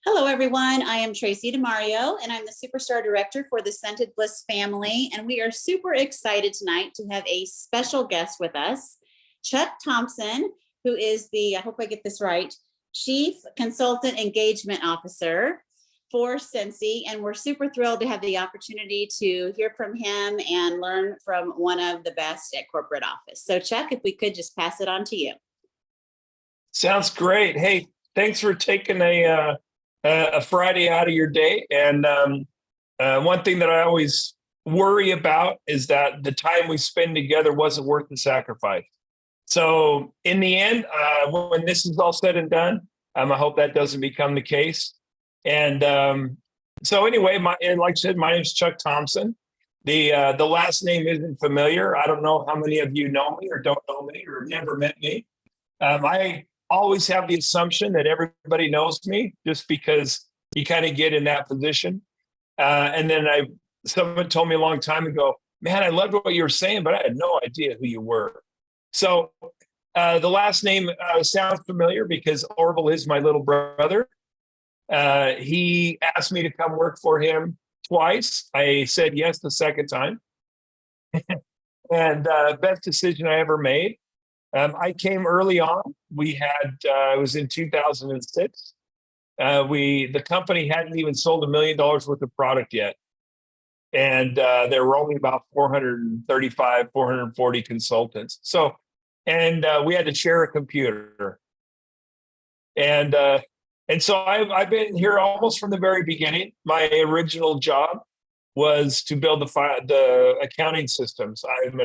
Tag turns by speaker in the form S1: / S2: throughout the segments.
S1: Hello, everyone. I am Tracy DeMario, and I'm the Superstar Director for the Scented Bliss family. And we are super excited tonight to have a special guest with us, Chuck Thompson, who is the, I hope I get this right, Chief Consultant Engagement Officer for Scentsy. And we're super thrilled to have the opportunity to hear from him and learn from one of the best at corporate office. So, Chuck, if we could just pass it on to you.
S2: Sounds great. Hey, thanks for taking a Friday out of your day. And one thing that I always worry about is that the time we spend together wasn't worth the sacrifice. So in the end, when this is all said and done, I hope that doesn't become the case. And so anyway, like I said, my name is Chuck Thompson. The last name isn't familiar. I don't know how many of you know me or don't know me or never met me. I always have the assumption that everybody knows me just because you kind of get in that position. And then someone told me a long time ago, man, I loved what you were saying, but I had no idea who you were. So the last name sounds familiar because Orville is my little brother. He asked me to come work for him twice. I said yes the second time. And best decision I ever made. I came early on. We had, it was in 2006. The company hadn't even sold $1 million worth of product yet. And there were only about 435, 440 consultants. So, and we had to share a computer. And so I've been here almost from the very beginning. My original job was to build the accounting systems. I'm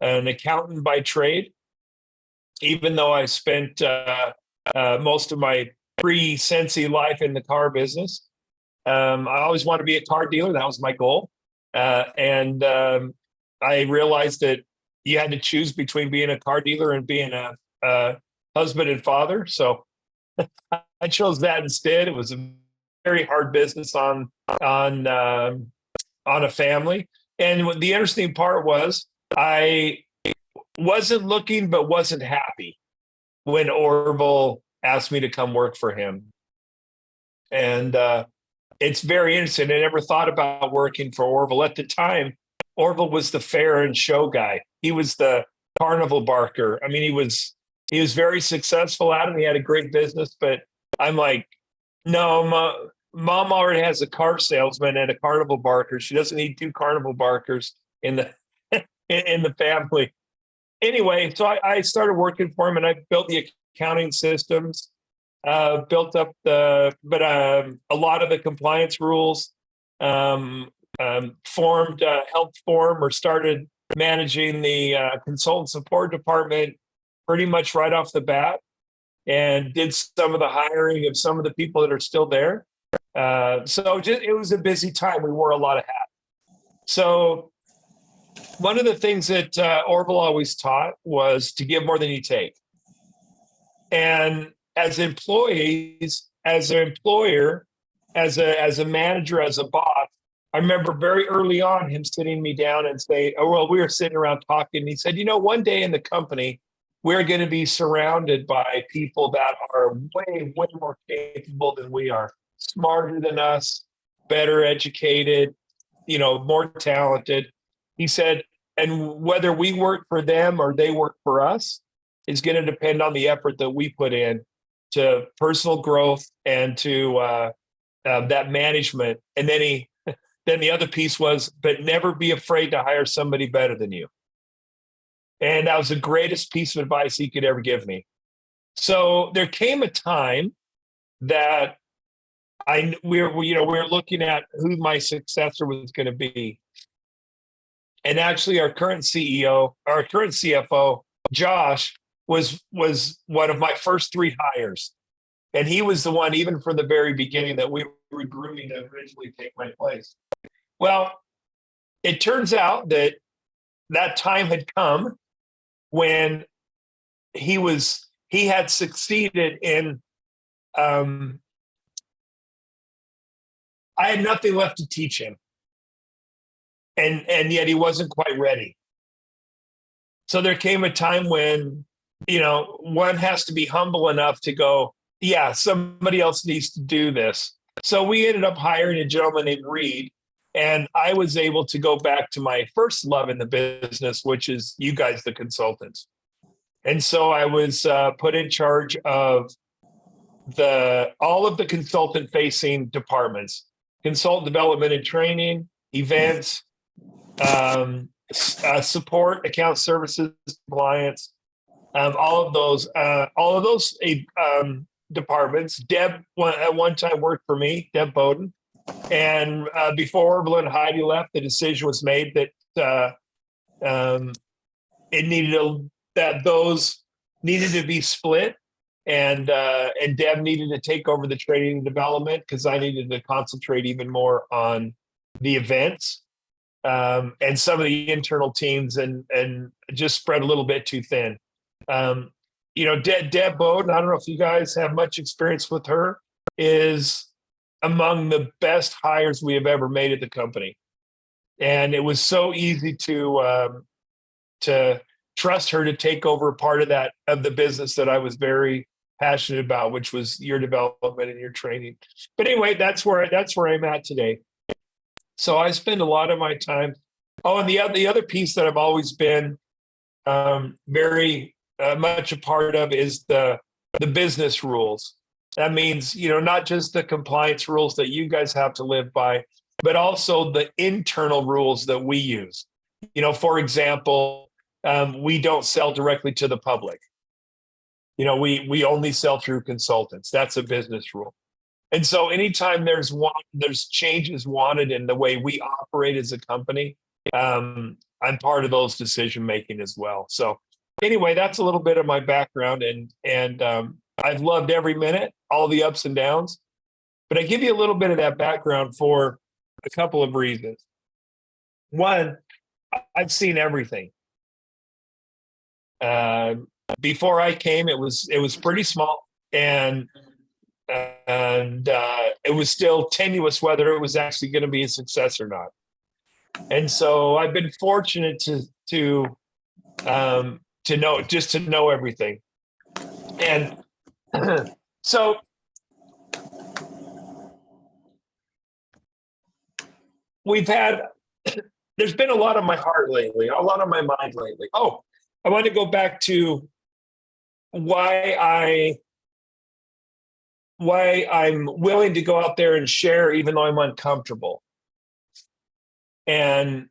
S2: an accountant by trade. Even though I spent most of my pre-Scentsy life in the car business, I always wanted to be a car dealer. That was my goal. And I realized that you had to choose between being a car dealer and being a husband and father. So I chose that instead. It was a very hard business on a family. And the interesting part was I wasn't looking, but wasn't happy when Orville asked me to come work for him. And it's very interesting. I never thought about working for Orville. At the time, Orville was the fair and show guy. He was the carnival barker. I mean, he was very successful at it. He had a great business, but I'm like, no, mom already has a car salesman and a carnival barker. She doesn't need two carnival barkers in the in the family. Anyway, so I started working for him, and I built the accounting systems, built up a lot of the compliance rules, helped form or started managing the consultant support department pretty much right off the bat, and did some of the hiring of some of the people that are still there. So it was a busy time. We wore a lot of hats. So one of the things that Orville always taught was to give more than you take. And as employees, as an employer, as a manager, as a boss, I remember very early on him sitting me down and say, oh, well, we were sitting around talking. And he said, one day in the company, we're going to be surrounded by people that are way, way more capable than we are, smarter than us, better educated, more talented. He said, and whether we work for them or they work for us is going to depend on the effort that we put in to personal growth and to that management. And then the other piece was, but never be afraid to hire somebody better than you. And that was the greatest piece of advice he could ever give me. So there came a time that we were looking at who my successor was going to be. And actually, our current CFO, Josh, was one of my first 3 hires. And he was the one, even from the very beginning, that we were grooming to originally take my place. Well, it turns out that time had come when he had succeeded in, I had nothing left to teach him. And yet he wasn't quite ready. So there came a time when, one has to be humble enough to go, yeah, somebody else needs to do this. So we ended up hiring a gentleman named Reed, and I was able to go back to my first love in the business, which is you guys, the consultants. And so I was put in charge of all of the consultant facing departments: consultant development and training, events, support, account services, compliance, all of those departments. Deb at one time worked for me, Deb Bowden. And before Orville and Heidi left, the decision was made that it needed that those needed to be split, and Deb needed to take over the training and development because I needed to concentrate even more on the events and some of the internal teams, and just spread a little bit too thin. Deb Bowden, I don't know if you guys have much experience with her, is among the best hires we have ever made at the company. And it was so easy to trust her to take over a part of the business that I was very passionate about, which was your development and your training. But anyway, that's where I'm at today. So I spend a lot of my time. Oh, and the other piece that I've always been very much a part of is the business rules. That means, not just the compliance rules that you guys have to live by, but also the internal rules that we use. For example, we don't sell directly to the public. We only sell through consultants. That's a business rule. And so anytime there's changes wanted in the way we operate as a company, I'm part of those decision making as well. So anyway, that's a little bit of my background, and I've loved every minute, all the ups and downs. But I give you a little bit of that background for a couple of reasons. One, I've seen everything. Before I came, it was pretty small, and it was still tenuous whether it was actually going to be a success or not. And so I've been fortunate to know everything. And so there's been a lot on my heart lately, a lot on my mind lately. Oh, I want to go back to why I'm willing to go out there and share even though I'm uncomfortable. And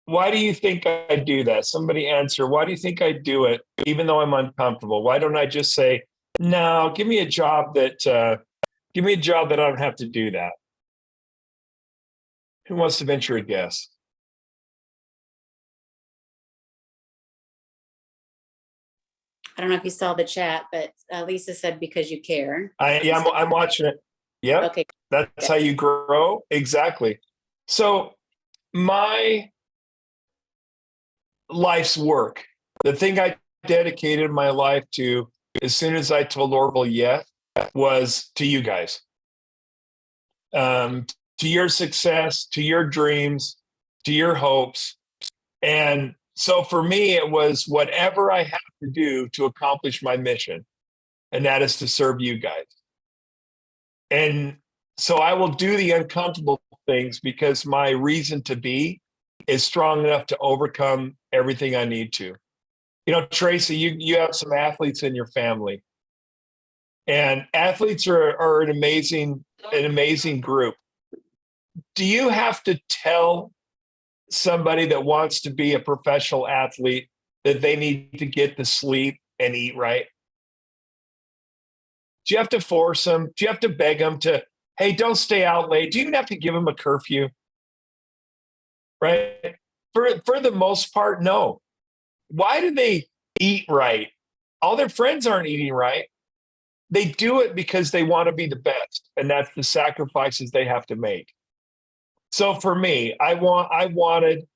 S2: why do you think I do that? Somebody answer. Why do you think I do it even though I'm uncomfortable? Why don't I just say, no, give me a job that I don't have to do that? Who wants to venture a guess?
S1: I don't know if you saw the chat, but Lisa said because you care.
S2: I'm watching it. Yeah.
S1: Okay.
S2: That's how you grow. Exactly. So my life's work, the thing I dedicated my life to as soon as I told Orville yes, was to you guys. To your success, to your dreams, to your hopes. And so for me, it was whatever I have to do to accomplish my mission, and that is to serve you guys. And so I will do the uncomfortable things because my reason to be is strong enough to overcome everything I need to. Tracy, you have some athletes in your family, and athletes are an amazing group. Do you have to tell somebody that wants to be a professional athlete that they need to get the sleep and eat right? Do you have to force them? Do you have to beg them to, hey, don't stay out late? Do you even have to give them a curfew? Right? For the most part, no. Why do they eat right? All their friends aren't eating right. They do it because they want to be the best, and that's the sacrifices they have to make. So for me, I wanted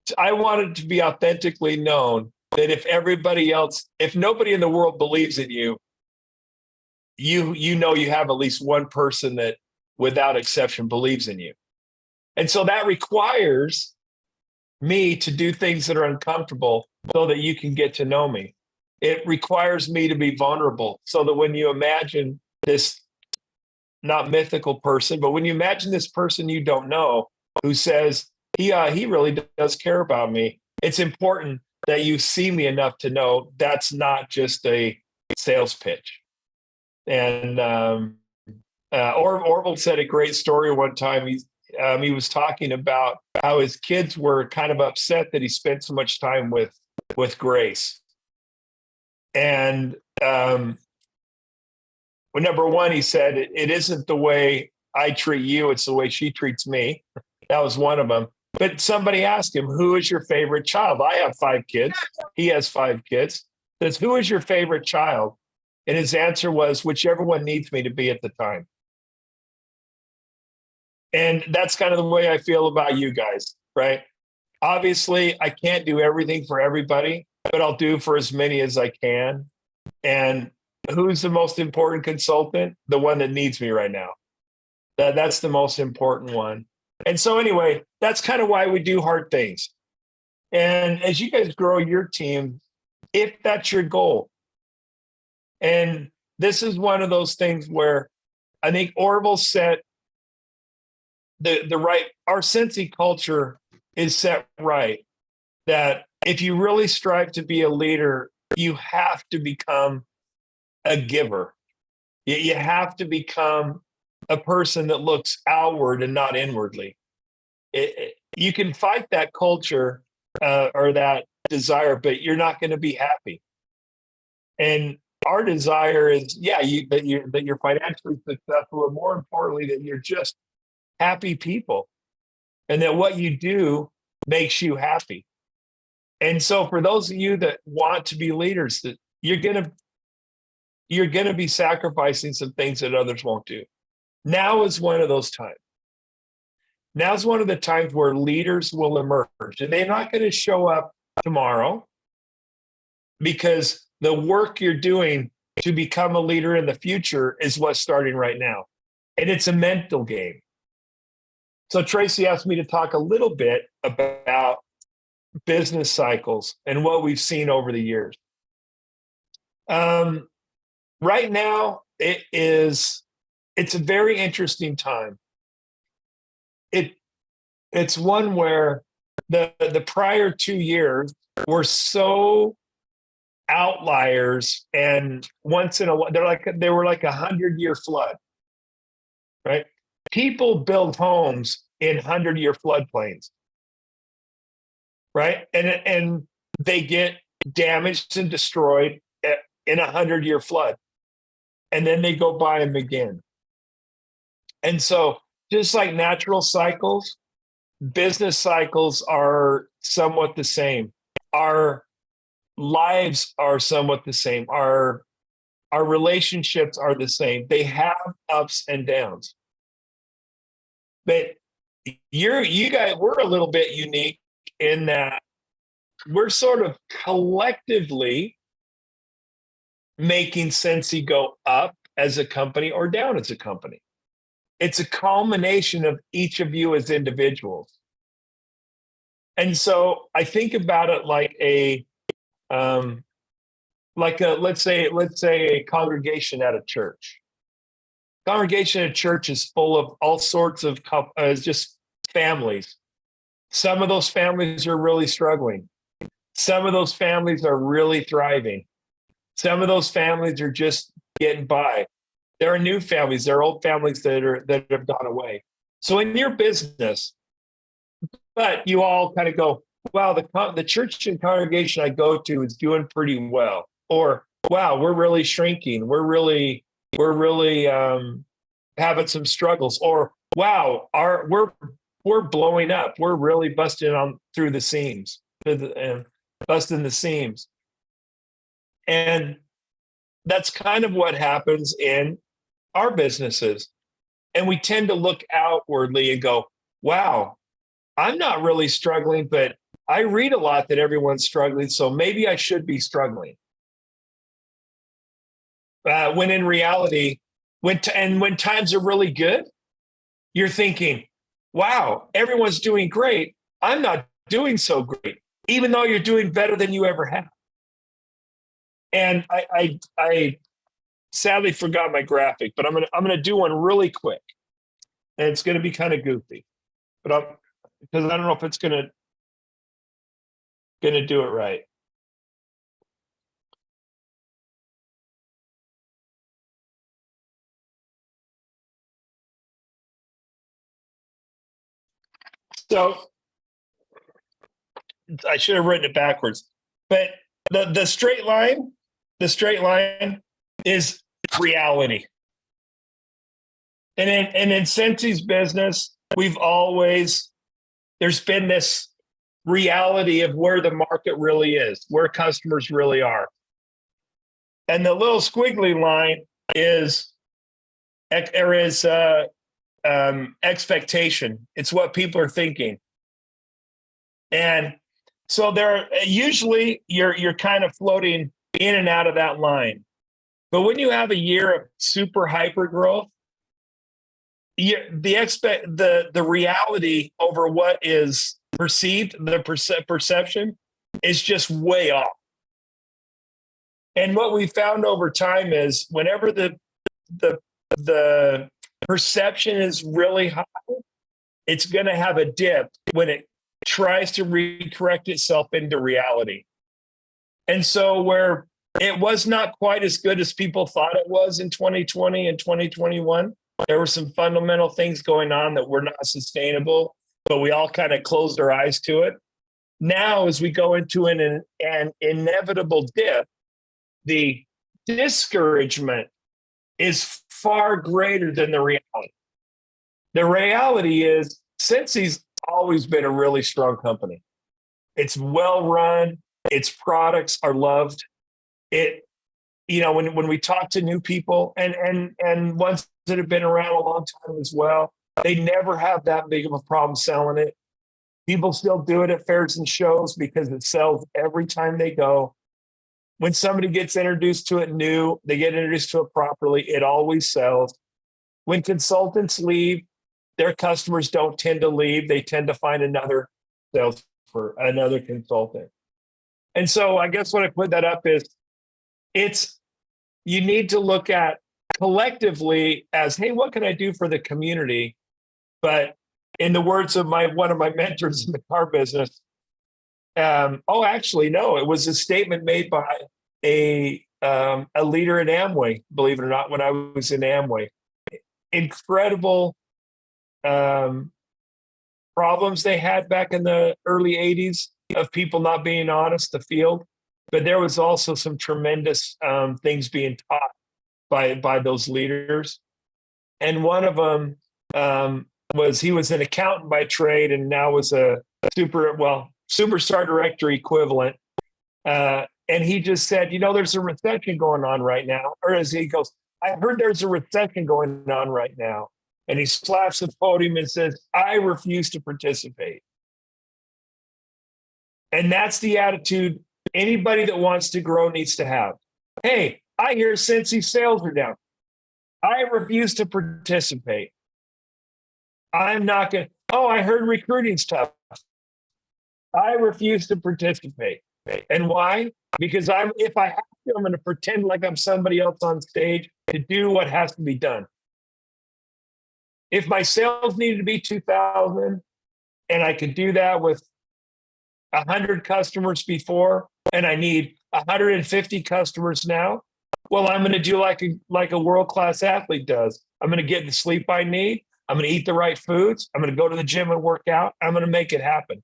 S2: to be authentically known that if nobody in the world believes in you, you have at least one person that without exception believes in you. And so that requires me to do things that are uncomfortable so that you can get to know me. it requires me to be vulnerable, so that when you imagine this not mythical person, but when you imagine this person you don't know who says, he really does care about me, it's important that you see me enough to know that's not just a sales pitch. And Orville said a great story one time. He was talking about how his kids were kind of upset that he spent so much time with Grace. And well, number one, he said, it isn't the way I treat you, it's the way she treats me. That was one of them. But somebody asked him, who is your favorite child? I have 5 kids. He has 5 kids. Says, who is your favorite child? And his answer was, whichever one needs me to be at the time. And that's kind of the way I feel about you guys, right? Obviously, I can't do everything for everybody, but I'll do for as many as I can. And who's the most important consultant? The one that needs me right now. That's the most important one. And so anyway, that's kind of why we do hard things. And as you guys grow your team, if that's your goal, and this is one of those things where I think Orville set the right, our Scentsy culture is set right, that if you really strive to be a leader, you have to become a giver. You have to become a person that looks outward and not inwardly. You can fight that culture or that desire, but you're not going to be happy. And our desire is, that you're financially successful, and more importantly, that you're just happy people, and that what you do makes you happy. And so, for those of you that want to be leaders, that you're gonna be sacrificing some things that others won't do. Now is one of those times. Now's one of the times where leaders will emerge, and they're not going to show up tomorrow, because the work you're doing to become a leader in the future is what's starting right now. And it's a mental game. So Tracy asked me to talk a little bit about business cycles and what we've seen over the years. Right now, it's a very interesting time. It's one where the prior 2 years were so outliers, and once in a while they were like 100-year flood, right? People build homes in 100-year floodplains, right? And they get damaged and destroyed in a 100-year flood, and then they go buy them again. And so, just like natural cycles, business cycles are somewhat the same. Our lives are somewhat the same. Our relationships are the same. They have ups and downs. But you guys, we're a little bit unique in that we're sort of collectively making Scentsy go up as a company or down as a company. It's a culmination of each of you as individuals. And so I think about it like let's say a congregation at a church. Congregation at a church is full of all sorts of just families. Some of those families are really struggling. Some of those families are really thriving. Some of those families are just getting by. There are new families, there are old families that have gone away. So in your business, but you all kind of go, wow, the church and congregation I go to is doing pretty well. Or, wow, we're really shrinking. We're really having some struggles. Or, wow, we're blowing up. We're really busting through the seams, busting the seams. And that's kind of what happens in our businesses. And we tend to look outwardly and go, wow, I'm not really struggling, but I read a lot that everyone's struggling, so maybe I should be struggling. When in reality, when times are really good, you're thinking, wow, everyone's doing great. I'm not doing so great, even though you're doing better than you ever have. And I sadly forgot my graphic, but I'm gonna do one really quick, and it's gonna be kind of goofy, but because I don't know if it's gonna do it right. So I should have written it backwards, but the straight line is reality. And in Scentsy's business, there's been this reality of where the market really is, where customers really are. And the little squiggly line is expectation. It's what people are thinking. And so usually you're kind of floating in and out of that line. But when you have a year of super hyper growth, the reality over what is perceived, the perception is just way off. And what we found over time is whenever the perception is really high, it's going to have a dip when it tries to recorrect itself into reality. And so where it was not quite as good as people thought it was in 2020 and 2021, there were some fundamental things going on that were not sustainable, but we all kind of closed our eyes to it. Now, as we go into an inevitable dip, the discouragement is far greater than the reality. The reality is Scentsy's always been a really strong company. It's well run. Its products are loved. When we talk to new people and ones that have been around a long time as well, they never have that big of a problem selling it. People still do it at fairs and shows because it sells every time they go. When somebody gets introduced to it new, they get introduced to it properly, it always sells. When consultants leave, their customers don't tend to leave. They tend to find another sales for another consultant. And so I guess what I put that up is you need to look at collectively as, hey, what can I do for the community? But in the words of one of my mentors in the car business, actually, no, it was a statement made by a leader in Amway, believe it or not, when I was in Amway. Incredible problems they had back in the early 80s of people not being honest, the field. But there was also some tremendous things being taught by those leaders. And one of them was he was an accountant by trade and now was a superstar director equivalent. And he just said, there's a recession going on right now. Or as he goes, I heard there's a recession going on right now. And he slaps the podium and says, I refuse to participate. And that's the attitude anybody that wants to grow needs to have. Hey, I hear Scentsy sales are down. I refuse to participate. I'm not going to, I heard recruiting's tough. I refuse to participate. And why? Because if I have to, I'm going to pretend like I'm somebody else on stage to do what has to be done. If my sales needed to be 2,000 and I could do that with 100 customers before, and I need 150 customers now, well, I'm going to do like a world-class athlete does. I'm going to get the sleep I need. I'm going to eat the right foods. I'm going to go to the gym and work out. I'm going to make it happen.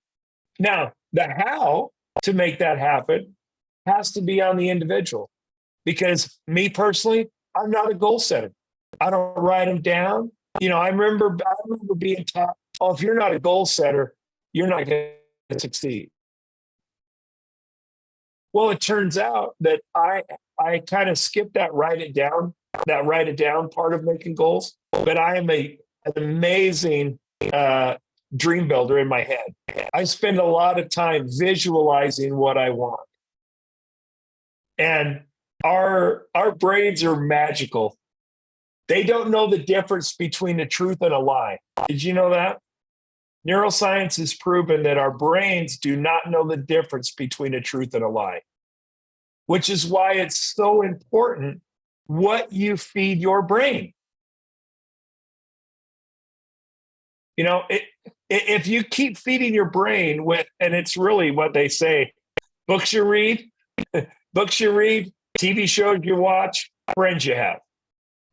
S2: Now, the how to make that happen has to be on the individual, because me personally, I'm not a goal setter. I don't write them down. I remember being taught, if you're not a goal setter, you're not going to succeed. Well, it turns out that I kind of skipped that write it down part of making goals, but I am an amazing dream builder in my head. I spend a lot of time visualizing what I want. And our brains are magical. They don't know the difference between the truth and a lie. Did you know that? Neuroscience has proven that our brains do not know the difference between a truth and a lie. which is why it's so important what you feed your brain. You know, if you keep feeding your brain with, and it's really what they say, books you read, TV shows you watch, friends you have,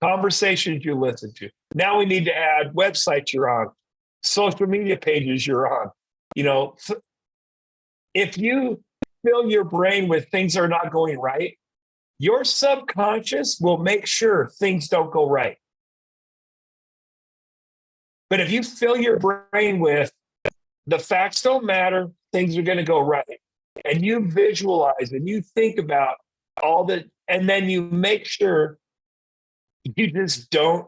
S2: conversations you listen to. Now we need to add websites you're on, social media pages you're on. You know, if you fill your brain with things that are not going right, your subconscious will make sure things don't go right. But if you fill your brain with the facts don't matter, things are going to go right, and you visualize and you think about all that, and then you make sure you just don't,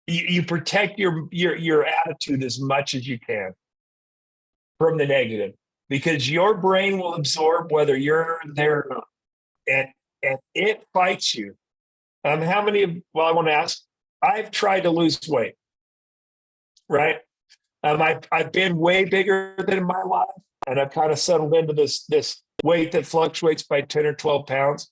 S2: you protect your attitude as much as you can from the negative, because your brain will absorb whether you're there or not, and it fights you. How many? Well, I want to ask. I've tried to lose weight, right? I've been way bigger than in my life, and I've kind of settled into this weight that fluctuates by 10 or 12 pounds.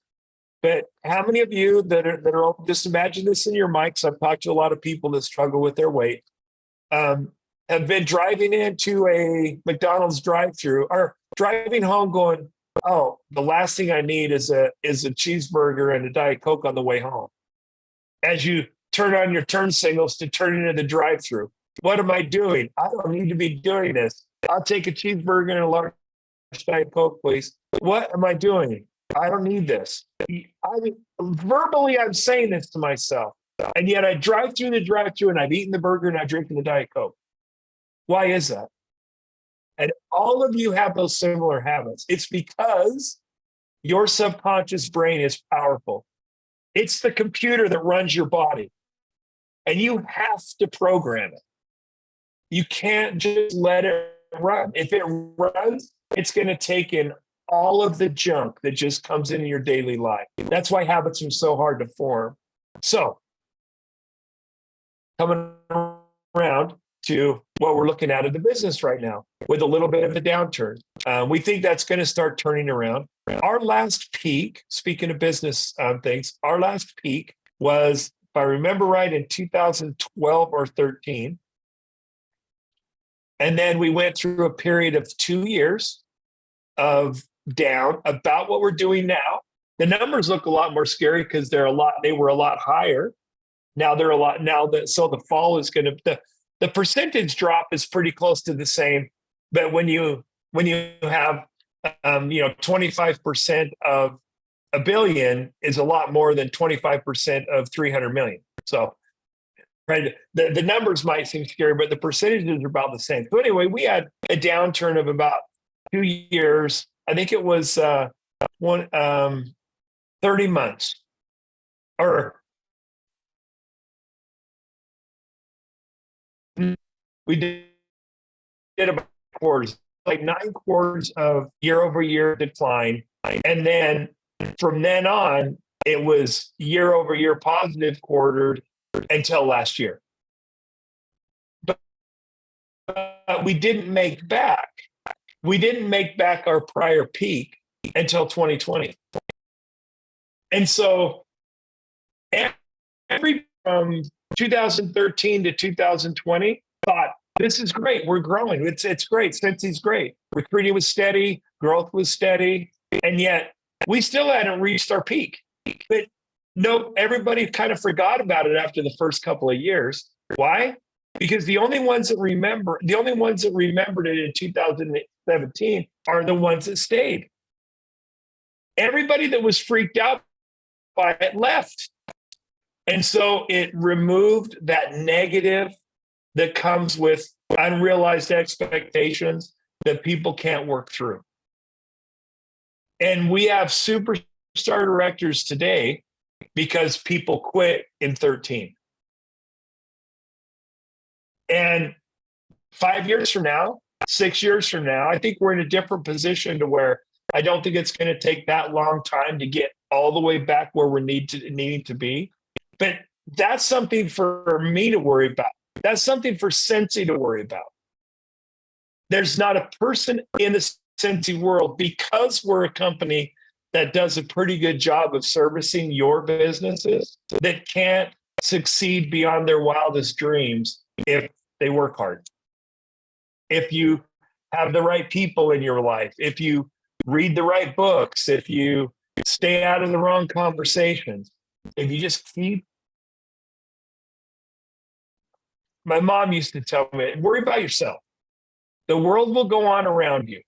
S2: But how many of you that are just imagine this in your mind, because I've talked to a lot of people that struggle with their weight, have been driving into a McDonald's drive-through or driving home going, oh, the last thing I need is a cheeseburger and a Diet Coke on the way home. As you turn on your turn signals to turn into the drive-through, what am I doing? I don't need to be doing this. I'll take a cheeseburger and a large Diet Coke, please. What am I doing? I don't need this. Verbally, I'm saying this to myself. And yet I drive through the drive-through and I've eaten the burger and I'm drinking the Diet Coke. Why is that? And all of you have those similar habits. It's because your subconscious brain is powerful. It's the computer that runs your body. And you have to program it. You can't just let it run. If it runs, it's going to take in all of the junk that just comes into your daily life. That's why habits are so hard to form. So, coming around to what we're looking at in the business right now with a little bit of a downturn. We think that's going to start turning around. Our last peak, speaking of business things, our last peak was, if I remember right, in 2012 or 13. And then we went through a period of 2 years of down, about what we're doing now. The numbers look a lot more scary because they were a lot higher. Now they're a lot, so the fall is going to, the percentage drop is pretty close to the same. But when you have 25% of $1 billion is a lot more than 25% of 300 million. So, right, the numbers might seem scary, but the percentages are about the same. So anyway, we had a downturn of about 2 years. I think it was 30 months, or we did about quarters, like 9 quarters of year-over-year decline. And then from then on, it was year-over-year positive quarters until last year. But we didn't make back. We didn't make back our prior peak until 2020. And so every from 2013 to 2020 thought, this is great. We're growing. It's great. Scentsy's great. Recruiting was steady. Growth was steady. And yet we still hadn't reached our peak. But no, everybody kind of forgot about it after the first couple of years. Why? Because the only ones that remembered it in 2017 are the ones that stayed. Everybody that was freaked out by it left. And so it removed that negative that comes with unrealized expectations that people can't work through. And we have superstar directors today because people quit in 13. And 5 years from now, 6 years from now, I think we're in a different position to where I don't think it's going to take that long time to get all the way back where we're needing to be. But that's something for me to worry about. That's something for Scentsy to worry about. There's not a person in the Scentsy world, because we're a company that does a pretty good job of servicing your businesses that can't succeed beyond their wildest dreams if they work hard. If you have the right people in your life, if you read the right books, if you stay out of the wrong conversations, if you just keep. My mom used to tell me, worry about yourself. The world will go on around you.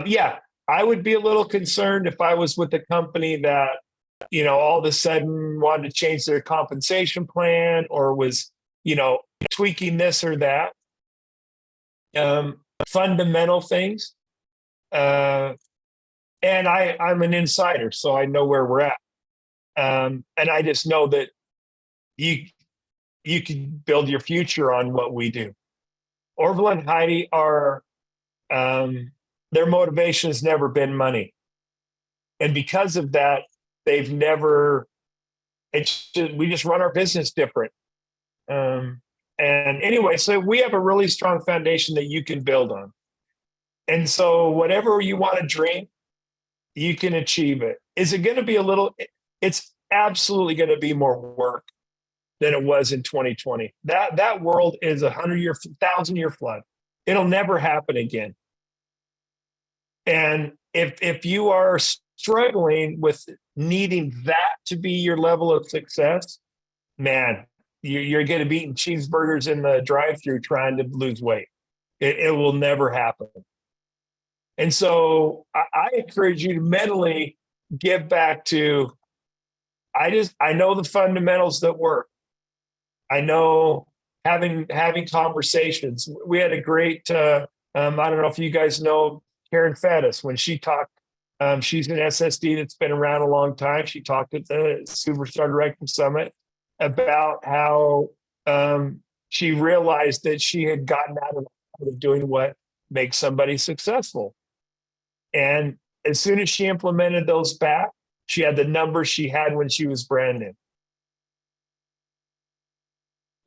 S2: Yeah, I would be a little concerned if I was with a company that, all of a sudden wanted to change their compensation plan or was, tweaking this or that. Fundamental things. And I'm an insider, so I know where we're at. And I just know that you can build your future on what we do. Orville and Heidi are, their motivation has never been money. And because of that, we just run our business different. And anyway, so we have a really strong foundation that you can build on. And so whatever you want to dream, you can achieve it. Is it going to be it's absolutely going to be more work than it was in 2020. That world is 1,000-year flood. It'll never happen again. And if you are struggling with needing that to be your level of success, man, you're going to be eating cheeseburgers in the drive-thru trying to lose weight. It will never happen. And so I encourage you to mentally get back to, I know the fundamentals that work. I know having conversations. We had a great, I don't know if you guys know Karen Faddis. When she talked, she's an SSD that's been around a long time. She talked at the Superstar Director Summit about how she realized that she had gotten out of doing what makes somebody successful. And as soon as she implemented those back, she had the numbers she had when she was brand new.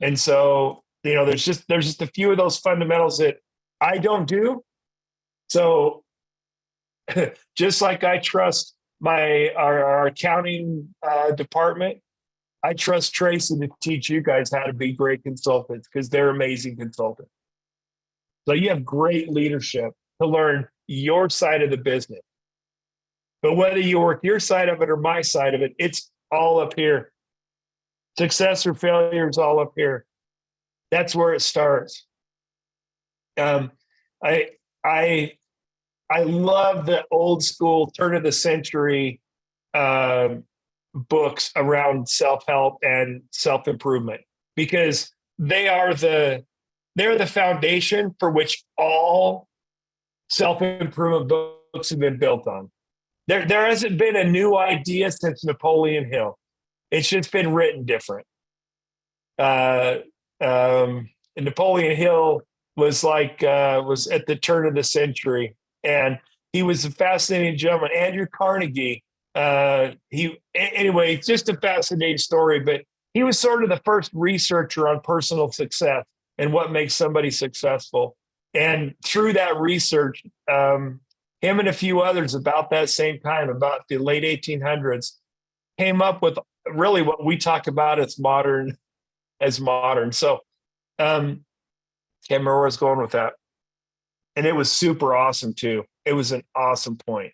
S2: And so, there's just a few of those fundamentals that I don't do. So just like I trust our accounting department, I trust Tracy to teach you guys how to be great consultants because they're amazing consultants. So you have great leadership to learn your side of the business. But whether you work your side of it or my side of it, it's all up here. Success or failure is all up here. That's where it starts. I love the old school turn of the century books around self-help and self-improvement because they're the foundation for which all self-improvement books have been built on. There hasn't been a new idea since Napoleon Hill. It's just been written different. Napoleon Hill was at the turn of the century, and he was a fascinating gentleman. Andrew Carnegie, it's just a fascinating story, but he was sort of the first researcher on personal success and what makes somebody successful. And through that research, him and a few others about that same time, about the late 1800s, came up with really what we talk about as modern. So can't remember where I was going with that. And it was super awesome too. It was an awesome point.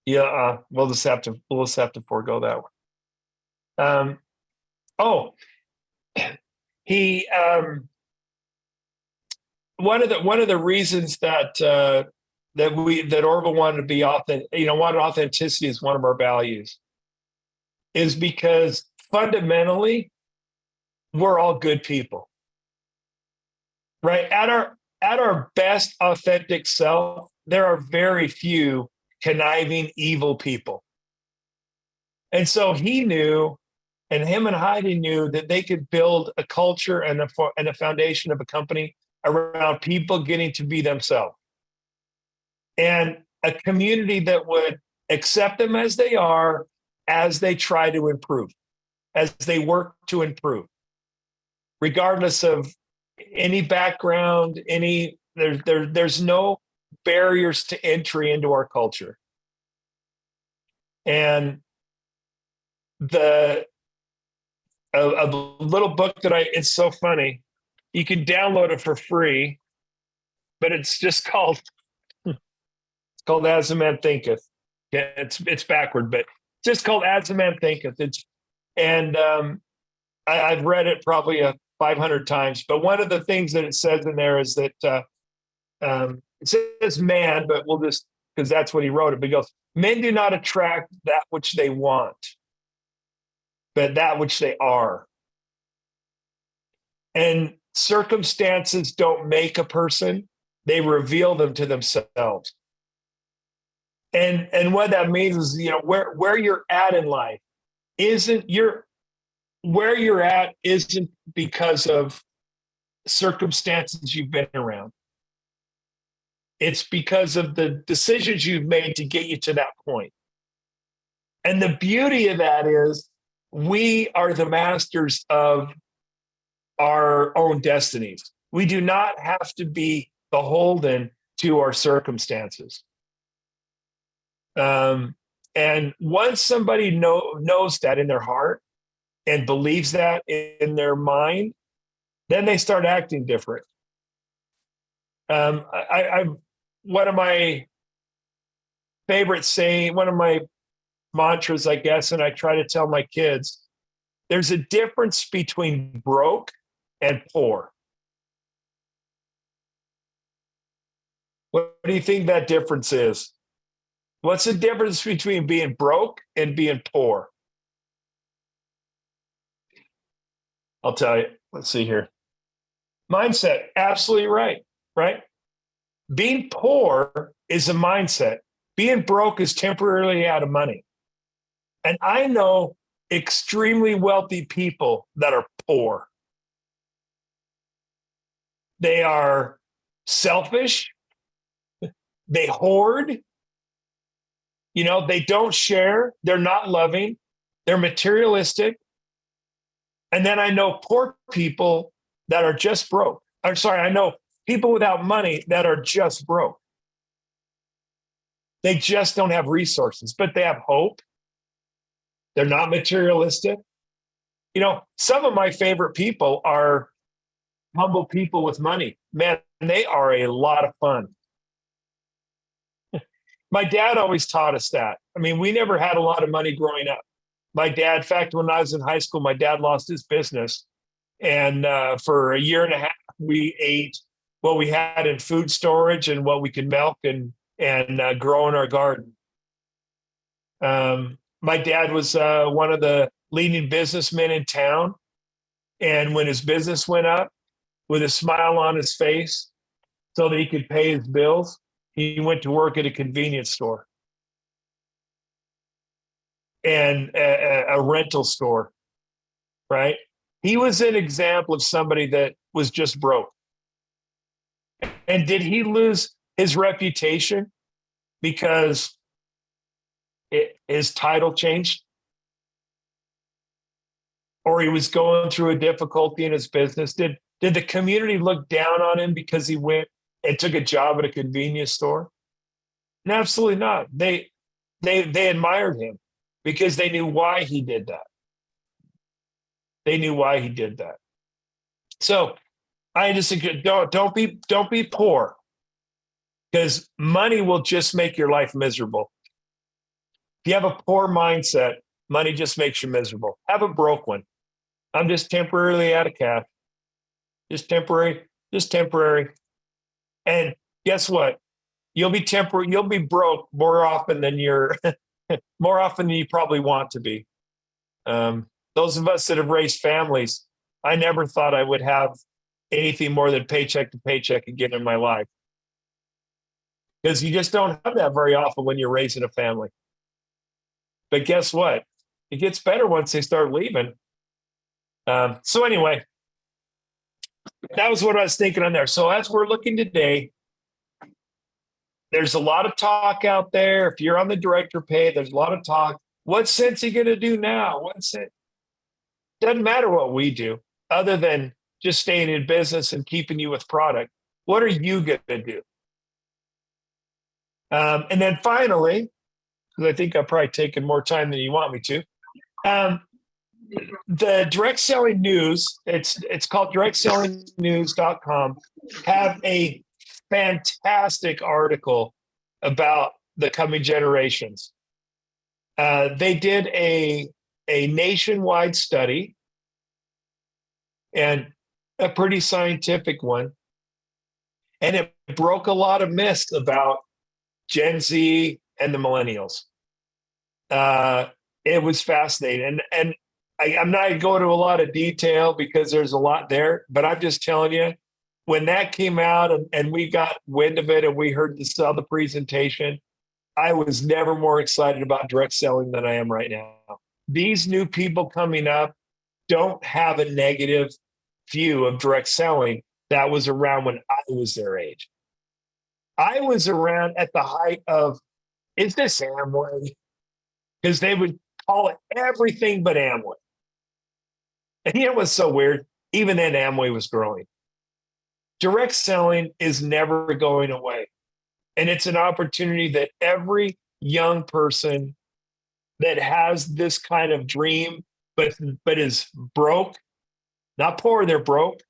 S2: Yeah, we'll just have to forego that one. He one of the reasons that Orville wanted to be wanted authenticity as one of our values is because fundamentally we're all good people, right? At our best authentic self, there are very few conniving, evil people. And so he knew, and him and Heidi knew that they could build a culture and a foundation of a company around people getting to be themselves. And a community that would accept them as they are, as they try to improve, as they work to improve, regardless of any background, there's no barriers to entry into our culture. And a little book that it's so funny. You can download it for free, but it's just called As a Man Thinketh. Yeah, it's backward, but it's just called As a Man Thinketh. I've read it probably 500 times. But one of the things that it says in there is that it says man, but we'll just, because that's what he wrote it. But he goes, men do not attract that which they want, but that which they are. And circumstances don't make a person, they reveal them to themselves. And what that means is, where you're at in life where you're at isn't because of circumstances you've been around. It's because of the decisions you've made to get you to that point. And the beauty of that is we are the masters of our own destinies. We do not have to be beholden to our circumstances. And once somebody knows that in their heart and believes that in their mind, then they start acting different. One of my favorite saying, one of my mantras, I guess, and I try to tell my kids, there's a difference between broke and poor. What do you think that difference is? What's the difference between being broke and being poor? I'll tell you. Let's see here. Mindset. Absolutely right. Right? Being poor is a mindset. Being broke is temporarily out of money. And I know extremely wealthy people that are poor. They are selfish. They hoard. They don't share. They're not loving. They're materialistic. And then I know poor people that are just broke. I'm sorry, I know people without money that are just broke. They just don't have resources, but they have hope. They're not materialistic. Some of my favorite people are humble people with money. Man, they are a lot of fun. My dad always taught us that. I mean, we never had a lot of money growing up. My dad, in fact, when I was in high school, my dad lost his business. And for a year and a half, we ate what we had in food storage and what we could milk and grow in our garden. My dad was one of the leading businessmen in town. And when his business went up, with a smile on his face so that he could pay his bills, he went to work at a convenience store and a rental store, right? He was an example of somebody that was just broke. And did he lose his reputation because his title changed? Or he was going through a difficulty in his business? Did the community look down on him because he went and took a job at a convenience store? No, absolutely not. They admired him because they knew why he did that. They knew why he did that. So I just think don't be poor, because money will just make your life miserable. If you have a poor mindset, money just makes you miserable. Have a broke one. I'm just temporarily out of cash. Just temporary. And guess what? You'll be broke more often than more often than you probably want to be. Those of us that have raised families, I never thought I would have anything more than paycheck to paycheck again in my life. Because you just don't have that very often when you're raising a family. But guess what? It gets better once they start leaving. So anyway, that was what I was thinking on there. So as we're looking today, there's a lot of talk out there. If you're on the director pay, there's a lot of talk. What's Scentsy going to do now? Doesn't matter what we do, other than just staying in business and keeping you with product. What are you going to do? And then finally, because I think I've probably taken more time than you want me to. The direct selling news, it's called directsellingnews.com, have a fantastic article about the coming generations. They did a nationwide study, and a pretty scientific one, and it broke a lot of myths about Gen Z and the millennials. It was fascinating, and I'm not going to a lot of detail because there's a lot there, but I'm just telling you, when that came out and we got wind of it and we heard the presentation, I was never more excited about direct selling than I am right now. These new people coming up don't have a negative view of direct selling that was around when I was their age. I was around at the height of, is this Amway? Because they would call it everything but Amway. And it was so weird. Even then, Amway was growing. Direct selling is never going away. And it's an opportunity that every young person that has this kind of dream, but is broke, not poor, they're broke.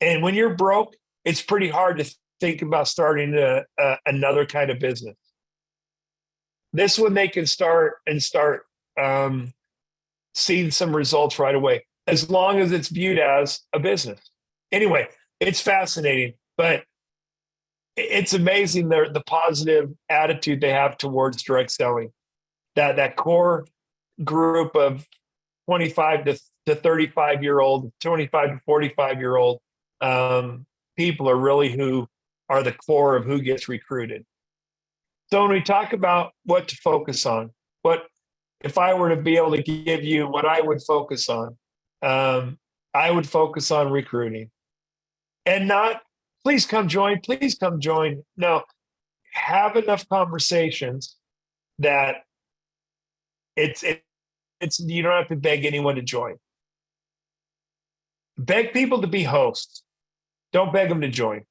S2: And when you're broke, it's pretty hard to think about starting another kind of business. This one they can start seeing some results right away, as long as it's viewed as a business. Anyway, it's fascinating, but it's amazing the positive attitude they have towards direct selling. That core group of 25 to 35-year-old, 25 to 45-year-old people are really who are the core of who gets recruited. So when we talk about what to focus on, what if I were to be able to give you what I would focus on, I would focus on recruiting, and not, please come join, please come join. No, have enough conversations that it's you don't have to beg anyone to join. Beg people to be hosts. Don't beg them to join.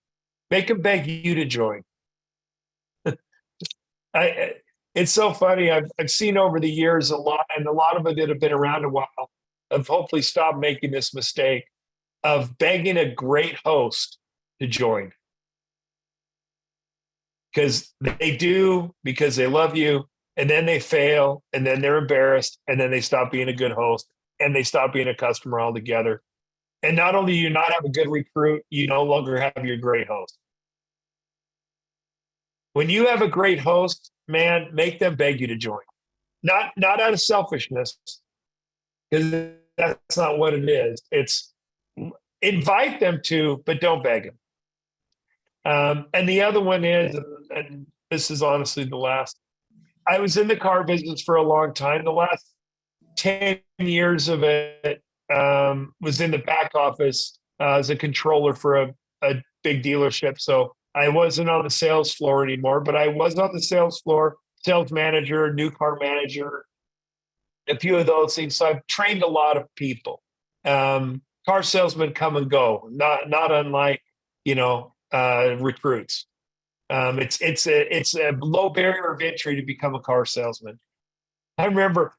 S2: Make them beg you to join. It's so funny. I've seen over the years a lot, and a lot of it that have been around a while, have hopefully stopped making this mistake of begging a great host to join. Because they do, because they love you, and then they fail, and then they're embarrassed, and then they stop being a good host, and they stop being a customer altogether. And not only do you not have a good recruit, you no longer have your great host. When you have a great host, man, make them beg you to join. Not out of selfishness, because that's not what it is. It's invite them to, but don't beg them. And the other one is, and this is honestly the last, I was in the car business for a long time. The last 10 years of it was in the back office as a controller for a big dealership. So I wasn't on the sales floor anymore, but I was on the sales floor, sales manager, new car manager, a few of those things. So I've trained a lot of people. Car salesmen come and go, not unlike, recruits. It's a low barrier of entry to become a car salesman. I remember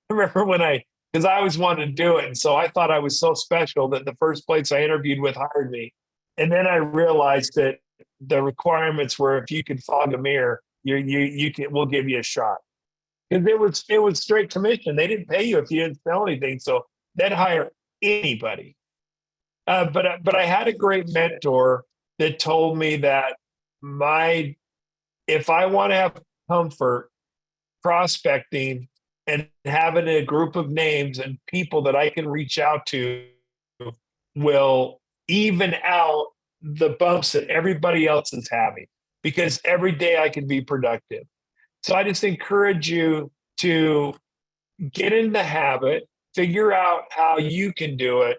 S2: because I always wanted to do it. And so I thought I was so special that the first place I interviewed with hired me. And then I realized that the requirements were, if you can fog a mirror, we'll give you a shot. Because it was straight commission. They didn't pay you if you didn't sell anything. So they'd hire anybody. But I had a great mentor that told me that if I want to have comfort prospecting and having a group of names and people that I can reach out to will even out the bumps that everybody else is having, because every day I can be productive. So I just encourage you to get in the habit, figure out how you can do it,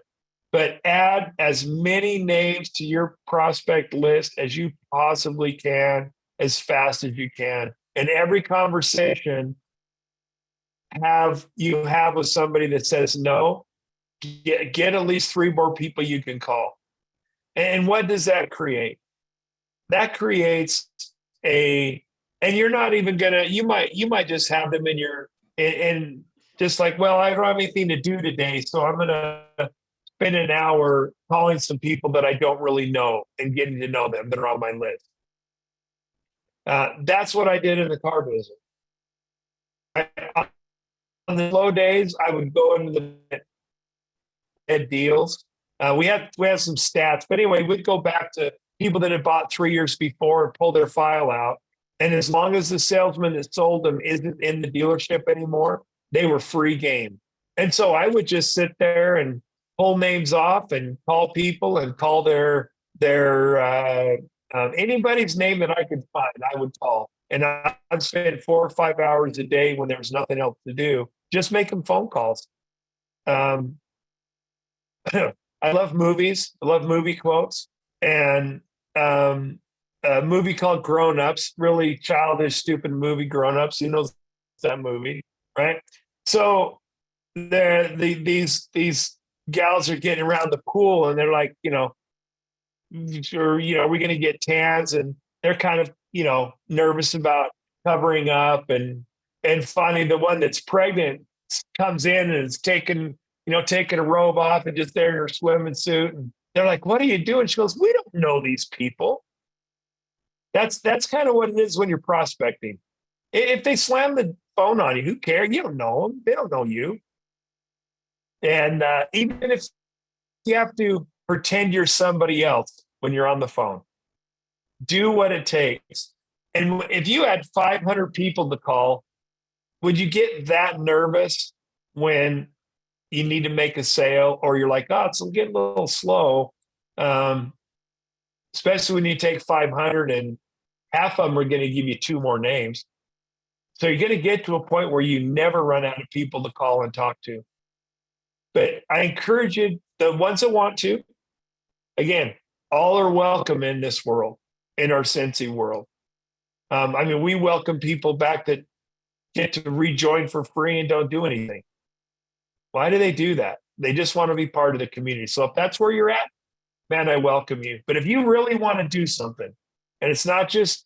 S2: but add as many names to your prospect list as you possibly can, as fast as you can. And every conversation you have with somebody that says no, get at least 3 more people you can call. And what does that create? That creates a And you're not even gonna, you might just have them in your, and just like, well, I don't have anything to do today, so I'm gonna spend an hour calling some people that I don't really know and getting to know them that are on my list. That's what I did in the car business. On the low days, I would go into the head deals. We have some stats, but anyway, we'd go back to people that had bought 3 years before and pull their file out. And as long as the salesman that sold them isn't in the dealership anymore, they were free game. And so I would just sit there and pull names off and call people and call their anybody's name that I could find, I would call. And I'd spend 4 or 5 hours a day when there was nothing else to do, just making phone calls. Um, I love movies. I love movie quotes. And a movie called Grown Ups, really childish, stupid movie, Grown Ups. Who knows that movie, right? So these gals are getting around the pool and they're like, sure, are we going to get tans? And they're kind of, nervous about covering up, and finally the one that's pregnant comes in and is taking a robe off and just there in her swimming suit. And they're like, what are you doing? She goes, we don't know these people. That's kind of what it is when you're prospecting. If they slam the phone on you, who cares? You don't know them. They don't know you. And even if you have to pretend you're somebody else when you're on the phone, do what it takes. And if you had 500 people to call, would you get that nervous when you need to make a sale, or you're like, oh, it's getting a little slow, especially when you take 500 and half of them are going to give you 2 more names. So you're going to get to a point where you never run out of people to call and talk to. But I encourage you, the ones that want to, again, all are welcome in this world, in our Scentsy world. We welcome people back that get to rejoin for free and don't do anything. Why do they do that? They just want to be part of the community. So if that's where you're at, man, I welcome you. But if you really want to do something, and it's not just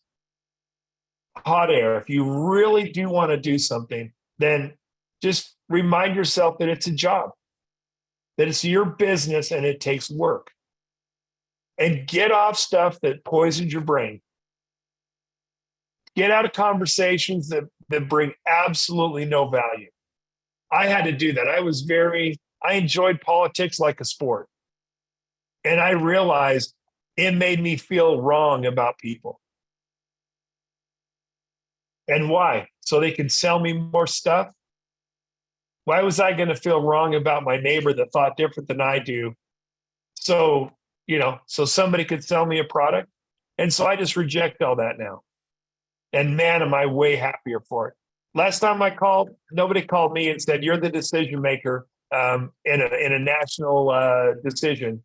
S2: hot air, if you really do want to do something, then just remind yourself that it's a job, that it's your business and it takes work. And get off stuff that poisons your brain. Get out of conversations that bring absolutely no value. I had to do that. I enjoyed politics like a sport. And I realized it made me feel wrong about people. And why? So they could sell me more stuff? Why was I going to feel wrong about my neighbor that thought different than I do? So somebody could sell me a product. And so I just reject all that now. And man, am I way happier for it. Last time I called, nobody called me and said, you're the decision maker in a national decision.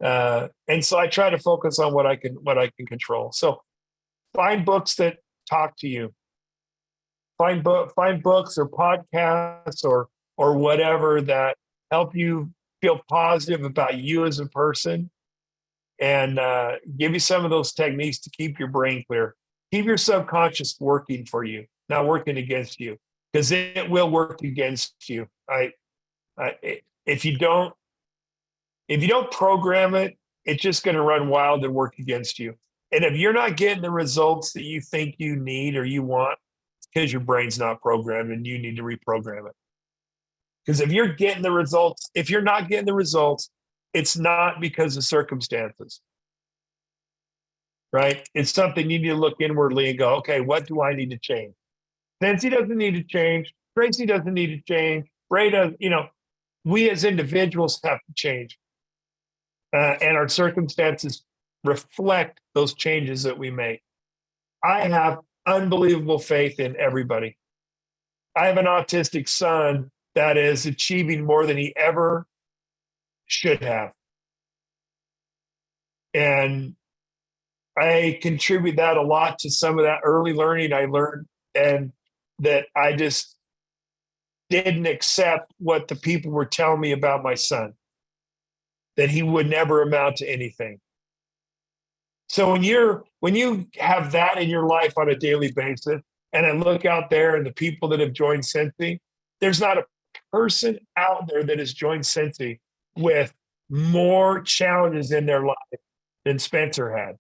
S2: And so I try to focus on what I can control. So find books that talk to you. Find books or podcasts or whatever that help you feel positive about you as a person, and give you some of those techniques to keep your brain clear. Keep your subconscious working for you, not working against you, because it will work against you. If you don't program it, it's just going to run wild and work against you. And if you're not getting the results that you think you need or you want, it's because your brain's not programmed and you need to reprogram it. Because if you're not getting the results, it's not because of circumstances, right? It's something you need to look inwardly and go, okay, what do I need to change? Nancy doesn't need to change. Tracy doesn't need to change. Ray does, we as individuals have to change. And our circumstances reflect those changes that we make. I have unbelievable faith in everybody. I have an autistic son that is achieving more than he ever should have. And I contribute that a lot to some of that early learning I learned, and that I just didn't accept what the people were telling me about my son, that he would never amount to anything. So when you have that in your life on a daily basis, and I look out there and the people that have joined Scentsy, there's not a person out there that has joined Scentsy with more challenges in their life than Spencer had.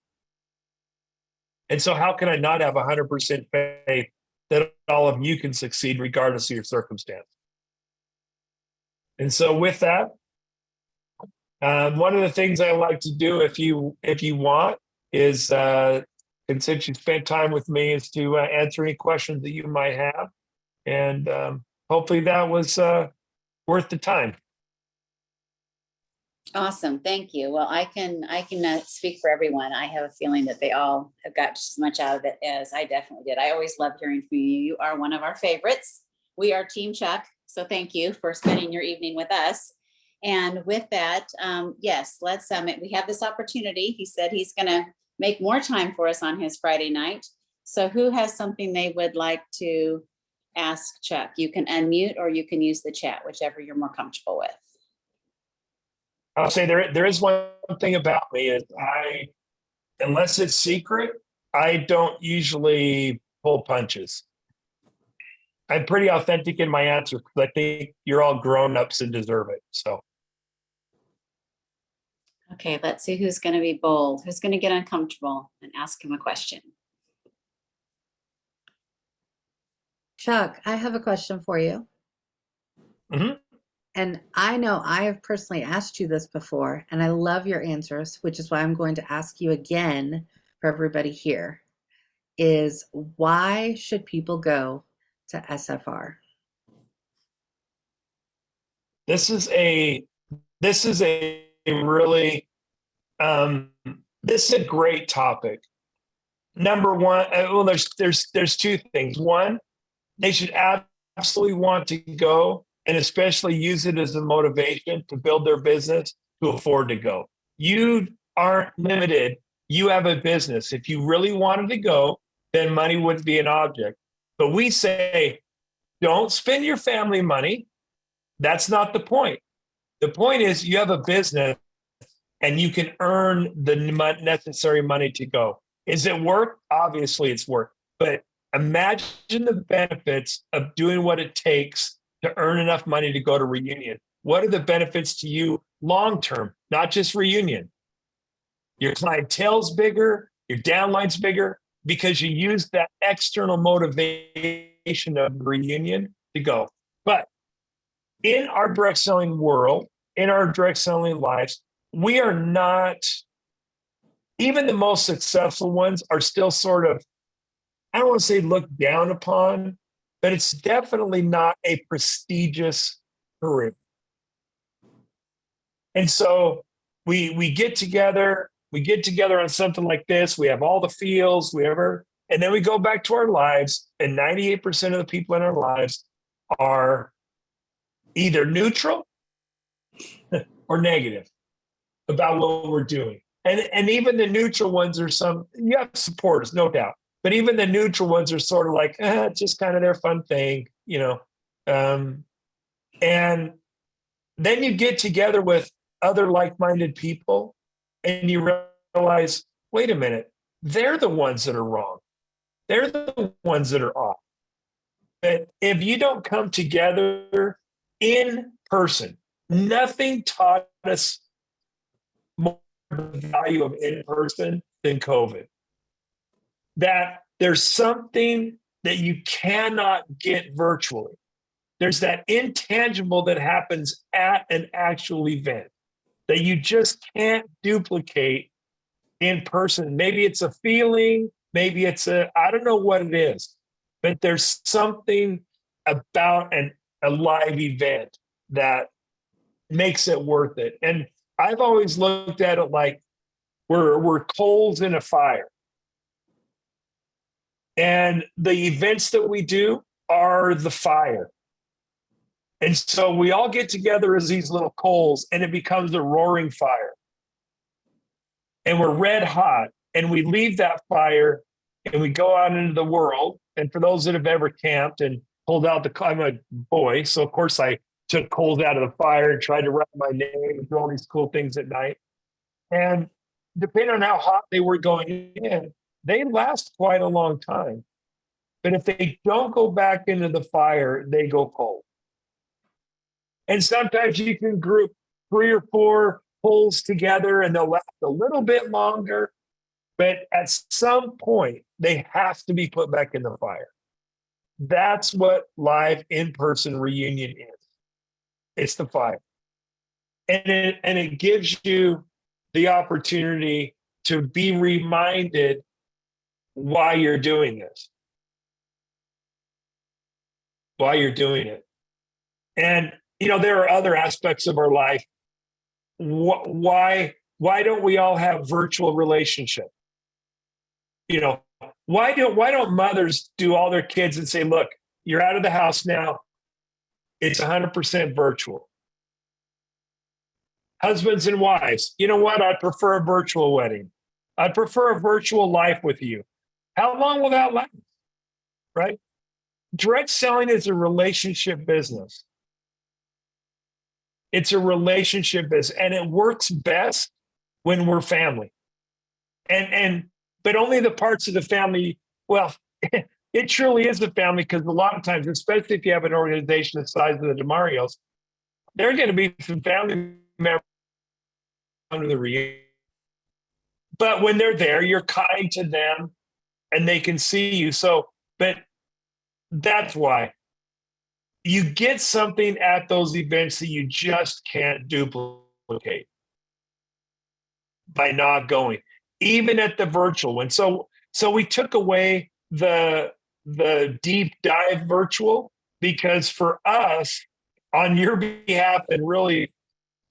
S2: And so how can I not have 100% faith that all of you can succeed regardless of your circumstance? And so with that, one of the things I like to do if you want is, and since you spent time with me, is to answer any questions that you might have. And hopefully that was worth the time.
S1: Awesome. Thank you. Well, I can speak for everyone. I have a feeling that they all have got just as much out of it as I definitely did. I always love hearing from you. You are one of our favorites. We are Team Chuck. So thank you for spending your evening with us. And with that, yes, let's, we have this opportunity. He said he's going to make more time for us on his Friday night. So who has something they would like to ask Chuck? You can unmute or you can use the chat, whichever you're more comfortable with.
S2: I'll say there is one thing about me is unless it's secret, I don't usually pull punches. I'm pretty authentic in my answers because I think you're all grown-ups and deserve it. So.
S1: Okay, let's see who's going to be bold, who's going to get uncomfortable and ask him a question.
S3: Chuck, I have a question for you.
S2: Mm-hmm.
S3: And I know I have personally asked you this before, and I love your answers, which is why I'm going to ask you again for everybody here, is why should people go to SFR?
S2: This is a really, this is a great topic. Number one, well, there's two things. One, they should absolutely want to go, and especially use it as a motivation to build their business to afford to go. You aren't limited. You have a business. If you really wanted to go, then money wouldn't be an object. But we say, don't spend your family money. That's not the point. The point is you have a business and you can earn the necessary money to go. Is it work? Obviously it's work. But imagine the benefits of doing what it takes to earn enough money to go to reunion. What are the benefits to you long-term, not just reunion? Your clientele's bigger, your downline's bigger, because you use that external motivation of reunion to go. But in our direct selling world, in our direct selling lives, we are not, even the most successful ones are still sort of, I don't want to say looked down upon, but it's definitely not a prestigious career. And so we get together on something like this. We have all the feels, and then we go back to our lives, and 98% of the people in our lives are either neutral or negative about what we're doing. And even the neutral ones are you have supporters, no doubt. But even the neutral ones are sort of like, it's just kind of their fun thing, And then you get together with other like-minded people and you realize, wait a minute, they're the ones that are wrong. They're the ones that are off. But if you don't come together in person, nothing taught us more the value of in person than COVID. That there's something that you cannot get virtually. There's that intangible that happens at an actual event that you just can't duplicate in person. Maybe it's a feeling, maybe I don't know what it is, but there's something about a live event that makes it worth it. And I've always looked at it like we're coals in a fire. And the events that we do are the fire. And so we all get together as these little coals and it becomes a roaring fire. And we're red hot and we leave that fire and we go out into the world. And for those that have ever camped and pulled out I'm a boy. So of course I took coals out of the fire and tried to write my name and do all these cool things at night. And depending on how hot they were going in, they last quite a long time. But if they don't go back into the fire, they go cold. And sometimes you can group 3 or 4 pulls together and they'll last a little bit longer. But at some point, they have to be put back in the fire. That's what live in-person reunion is. It's the fire. And it gives you the opportunity to be reminded why you're doing this. Why you're doing it. And, there are other aspects of our life. Why don't we all have virtual relationships? Why don't mothers do all their kids and say, look, you're out of the house now. It's 100% virtual. Husbands and wives, you know what? I prefer a virtual wedding. I prefer a virtual life with you. How long will that last? Right? Direct selling is a relationship business. It's a relationship business, and it works best when we're family. But only the parts of the family, well, it truly is the family, because a lot of times, especially if you have an organization the size of the DeMarios, there are going to be some family members under the reunion. But when they're there, you're kind to them and they can see you. But that's why you get something at those events that you just can't duplicate by not going, even at the virtual one. So we took away the deep dive virtual, because for us, on your behalf, and really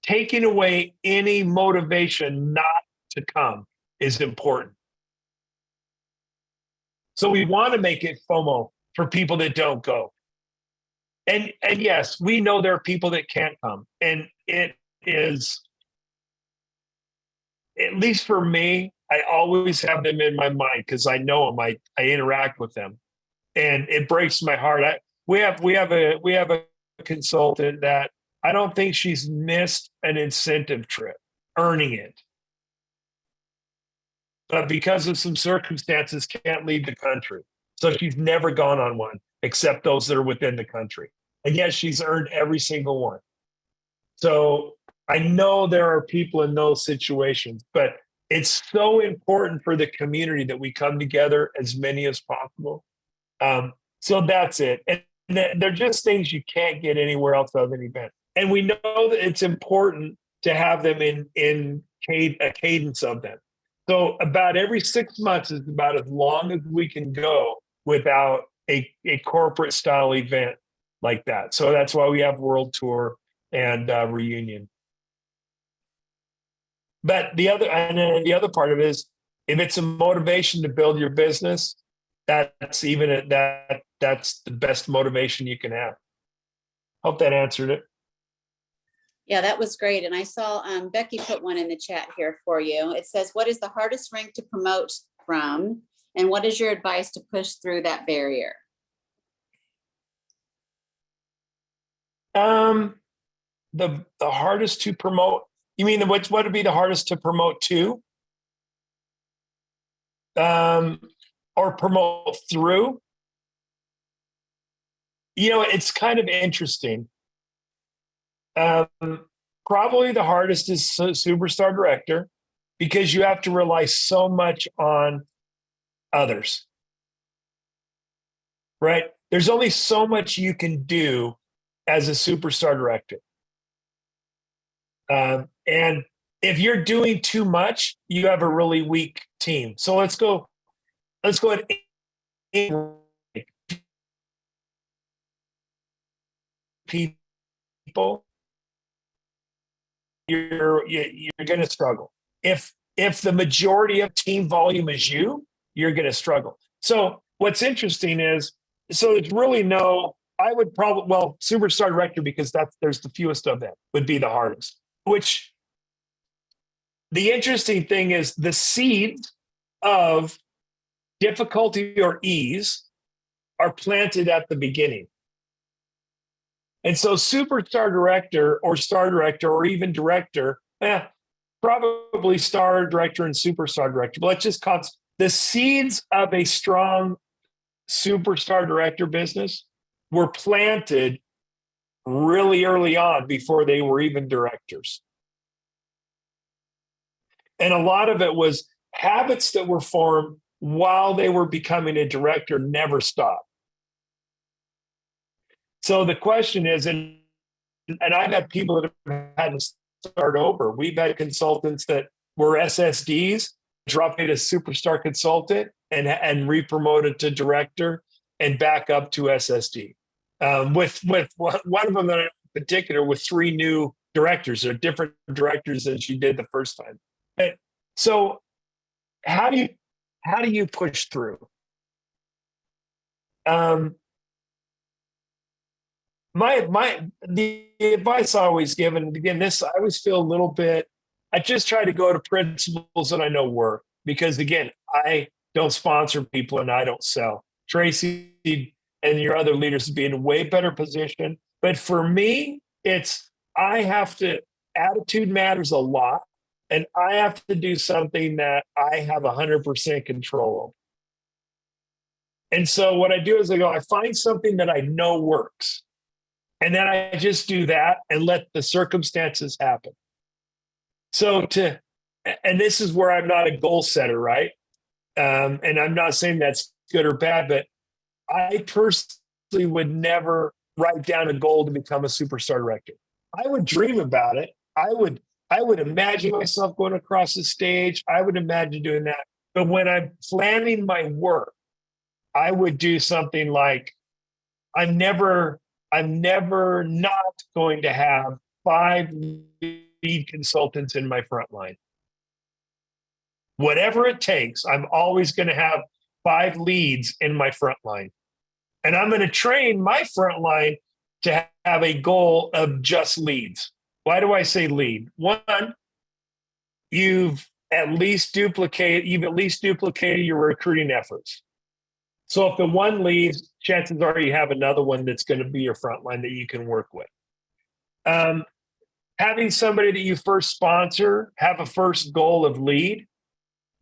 S2: taking away any motivation not to come is important. So we want to make it FOMO for people that don't go. And yes, we know there are people that can't come. And it is, at least for me, I always have them in my mind because I know them. I interact with them, and it breaks my heart. We have a consultant that I don't think she's missed an incentive trip, earning it, but because of some circumstances, can't leave the country. So she's never gone on one, except those that are within the country. And yes, she's earned every single one. So I know there are people in those situations, but it's so important for the community that we come together, as many as possible. So that's it. And they're just things you can't get anywhere else other than event. And we know that it's important to have them in a cadence of them. So about every 6 months is about as long as we can go without a corporate style event like that. So that's why we have World Tour and Reunion. But the other part of it is, if it's a motivation to build your business, that's the best motivation you can have. Hope that answered it.
S1: Yeah, that was great. And I saw Becky put one in the chat here for you. It says, what is the hardest rank to promote from? And what is your advice to push through that barrier?
S2: The hardest to promote, you mean what would be the hardest to promote to? Or promote through? It's kind of interesting. Probably the hardest is Superstar Director, because you have to rely so much on others, right? There's only so much you can do as a Superstar Director. And if you're doing too much, you have a really weak team. So let's go at people. You're going to struggle. If the majority of team volume is you're going to struggle. So what's interesting is, it's really I would probably, Superstar Director, because there's the fewest of them, would be the hardest. Which, the interesting thing is, the seeds of difficulty or ease are planted at the beginning. And so Superstar Director or Star Director or even Director, probably star director and superstar director. But let's just the seeds of a strong superstar director business were planted really early on before they were even directors. And a lot of it was habits that were formed while they were becoming a director never stopped. So the question is, and I've had people that have had to start over. We've had consultants that were SSDs, dropped it as superstar consultant and re-promoted to director and back up to SSD. With one of them in particular with 3 new directors. They're different directors than she did the first time. And so how do you push through? The advice I always give, and again, this I always feel a little bit. I just try to go to principles that I know work, because again, I don't sponsor people and I don't sell. Tracy and your other leaders would be in a way better position, but for me, attitude matters a lot, and I have to do something that I have 100% control of. And so what I do is I find something that I know works. And then I just do that and let the circumstances happen. And this is where I'm not a goal setter, right? And I'm not saying that's good or bad, but I personally would never write down a goal to become a superstar director. I would dream about it. I would imagine myself going across the stage. I would imagine doing that. But when I'm planning my work, I would do something like, I'm never not going to have 5 lead consultants in my front line. Whatever it takes, I'm always going to have 5 leads in my front line. And I'm going to train my front line to have a goal of just leads. Why do I say lead? One, you've at least duplicated your recruiting efforts. So if the one leaves, chances are you have another one that's going to be your front line that you can work with. Having somebody that you first sponsor have a first goal of lead,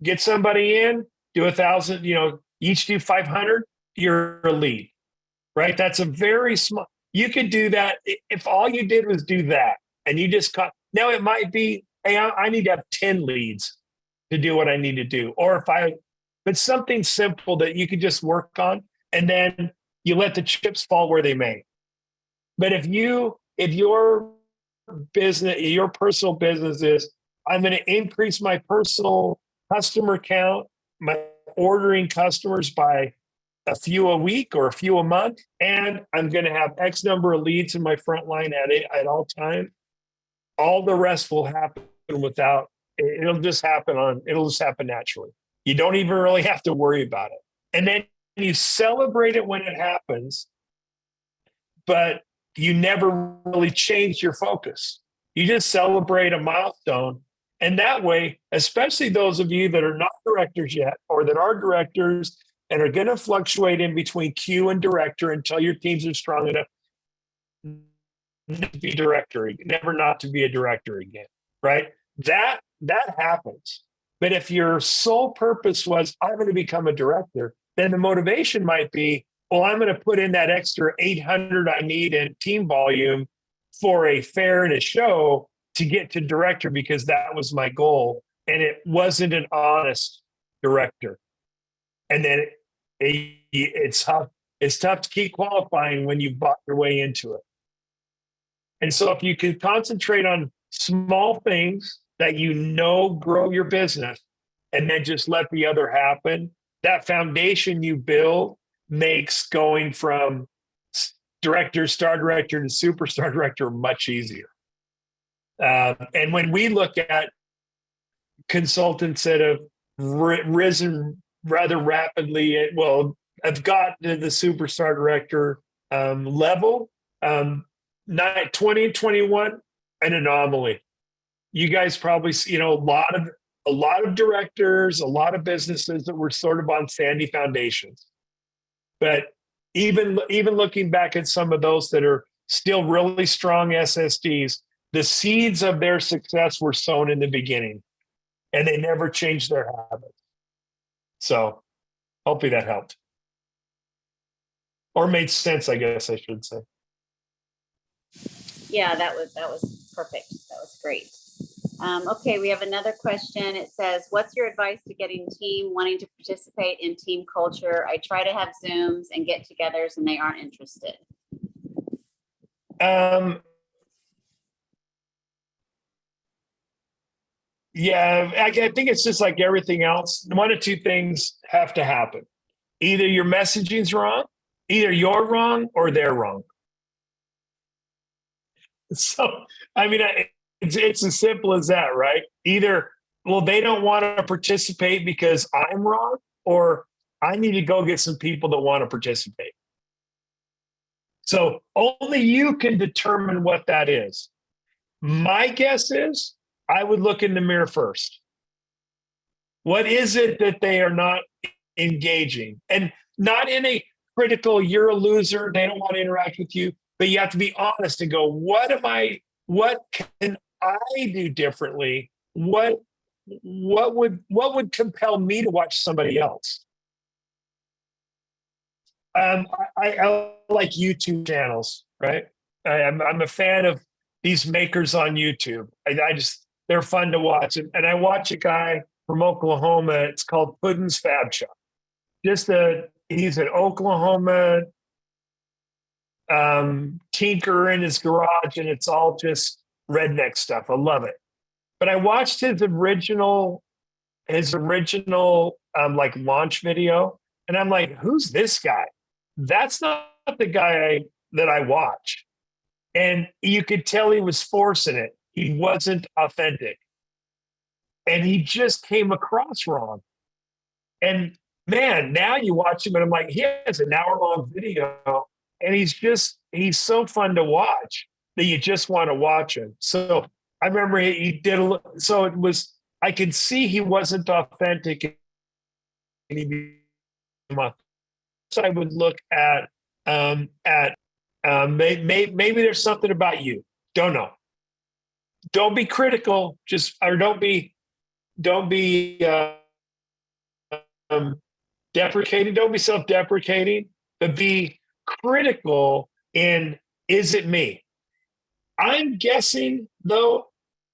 S2: get somebody in, do 1,000, each do 500, you're a lead, right? That's a very small, you could do that. If all you did was do that and you just now it might be, hey, I need to have 10 leads to do what I need to do. But something simple that you could just work on, and then you let the chips fall where they may. But if your business, your personal business is, I'm going to increase my personal customer count, my ordering customers by a few a week or a few a month, and I'm going to have X number of leads in my front line at all times, all the rest will happen it'll just happen naturally. You don't even really have to worry about it. And then you celebrate it when it happens, but you never really change your focus. You just celebrate a milestone. And that way, especially those of you that are not directors yet, or that are directors and are going to fluctuate in between Q and director until your teams are strong enough to be director, never not to be a director again, right? That happens. But if your sole purpose was, I'm going to become a director, then the motivation might be, well, I'm going to put in that extra 800 I need in team volume for a fair and a show to get to director because that was my goal. And it wasn't an honest director. And then it's tough to keep qualifying when you bought your way into it. And so if you can concentrate on small things that grow your business, and then just let the other happen, that foundation you build makes going from director, star director to superstar director much easier. And when we look at consultants that have risen rather rapidly, have gotten to the superstar director level, 2021, an anomaly. You guys probably see, a lot of directors, a lot of businesses that were sort of on sandy foundations. But even looking back at some of those that are still really strong SSDs, the seeds of their success were sown in the beginning, and they never changed their habits. So hopefully that helped. Or made sense, I guess I should say.
S1: Yeah, that was perfect. That was great. Okay, we have another question. It says, what's your advice to getting team wanting to participate in team culture? I try to have Zooms and get-togethers and they aren't interested.
S2: Yeah, I think it's just like everything else. One of two things have to happen. Either your messaging's wrong, either you're wrong or they're wrong. So, I mean, it's as simple as that, right? Either, well, they don't want to participate because I'm wrong, or I need to go get some people that want to participate. So only you can determine what that is. My guess is I would look in the mirror first. What is it that they are not engaging? And not in a critical, you're a loser, they don't want to interact with you, but you have to be honest and go, what can I do differently? What would compel me to watch somebody else? I like YouTube channels, right? I'm a fan of these makers on YouTube. They're fun to watch. And I watch a guy from Oklahoma. It's called Puddin's Fab Shop. He's an Oklahoma tinker in his garage, and it's all just redneck stuff. I love it. But I watched his original like launch video, and I'm like, who's this guy? That's not the guy that I watch. And you could tell he was forcing it. He wasn't authentic. And he just came across wrong. And man, now you watch him and I'm like, he has an hour-long video and he's so fun to watch that you just want to watch him. So I remember I could see he wasn't authentic. So I would look at maybe there's something about you. Don't know. Don't be critical. Don't be deprecating. Don't be self-deprecating, but be critical in, is it me? I'm guessing though,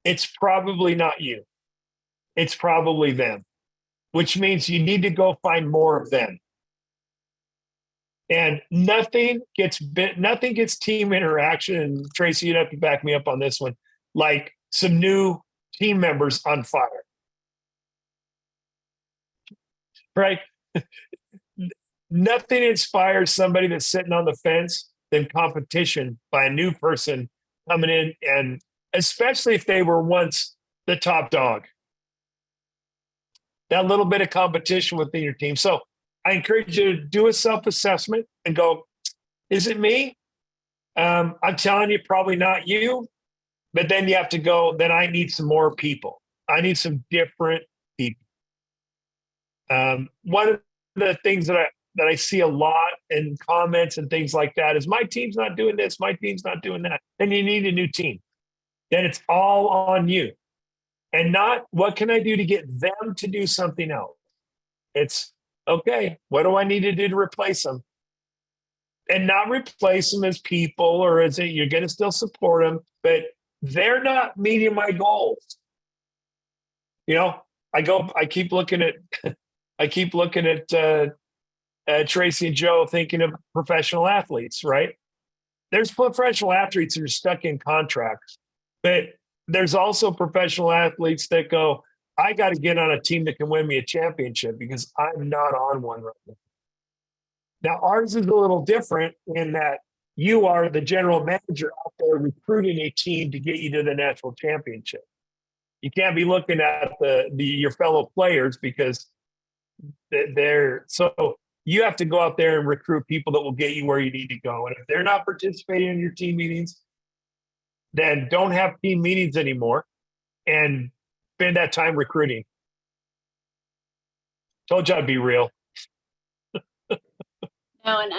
S2: it's probably not you. It's probably them, which means you need to go find more of them. And nothing gets team interaction. And Tracy, you'd have to back me up on this one. Like some new team members on fire, right? Nothing inspires somebody that's sitting on the fence than competition by a new person coming in, and especially if they were once the top dog. That little bit of competition within your team. So I encourage you to do a self-assessment and go, is it me? I'm telling you, probably not you. But then you have to go, then I need some more people. I need some different people. One of the things that I see a lot in comments and things like that is, my team's not doing this, my team's not doing that. Then you need a new team. Then it's all on you. And not, what can I do to get them to do something else? It's, okay, what do I need to do to replace them? And not replace them as people, or as you're going to still support them, but they're not meeting my goals. I keep looking at Tracy and Joe, thinking of professional athletes, right? There's professional athletes that are stuck in contracts, but there's also professional athletes that go, I got to get on a team that can win me a championship because I'm not on one right now. Now, ours is a little different in that you are the general manager out there recruiting a team to get you to the national championship. You can't be looking at your fellow players because so you have to go out there and recruit people that will get you where you need to go. And if they're not participating in your team meetings, then don't have team meetings anymore and spend that time recruiting. Told you I'd be real.
S1: No, and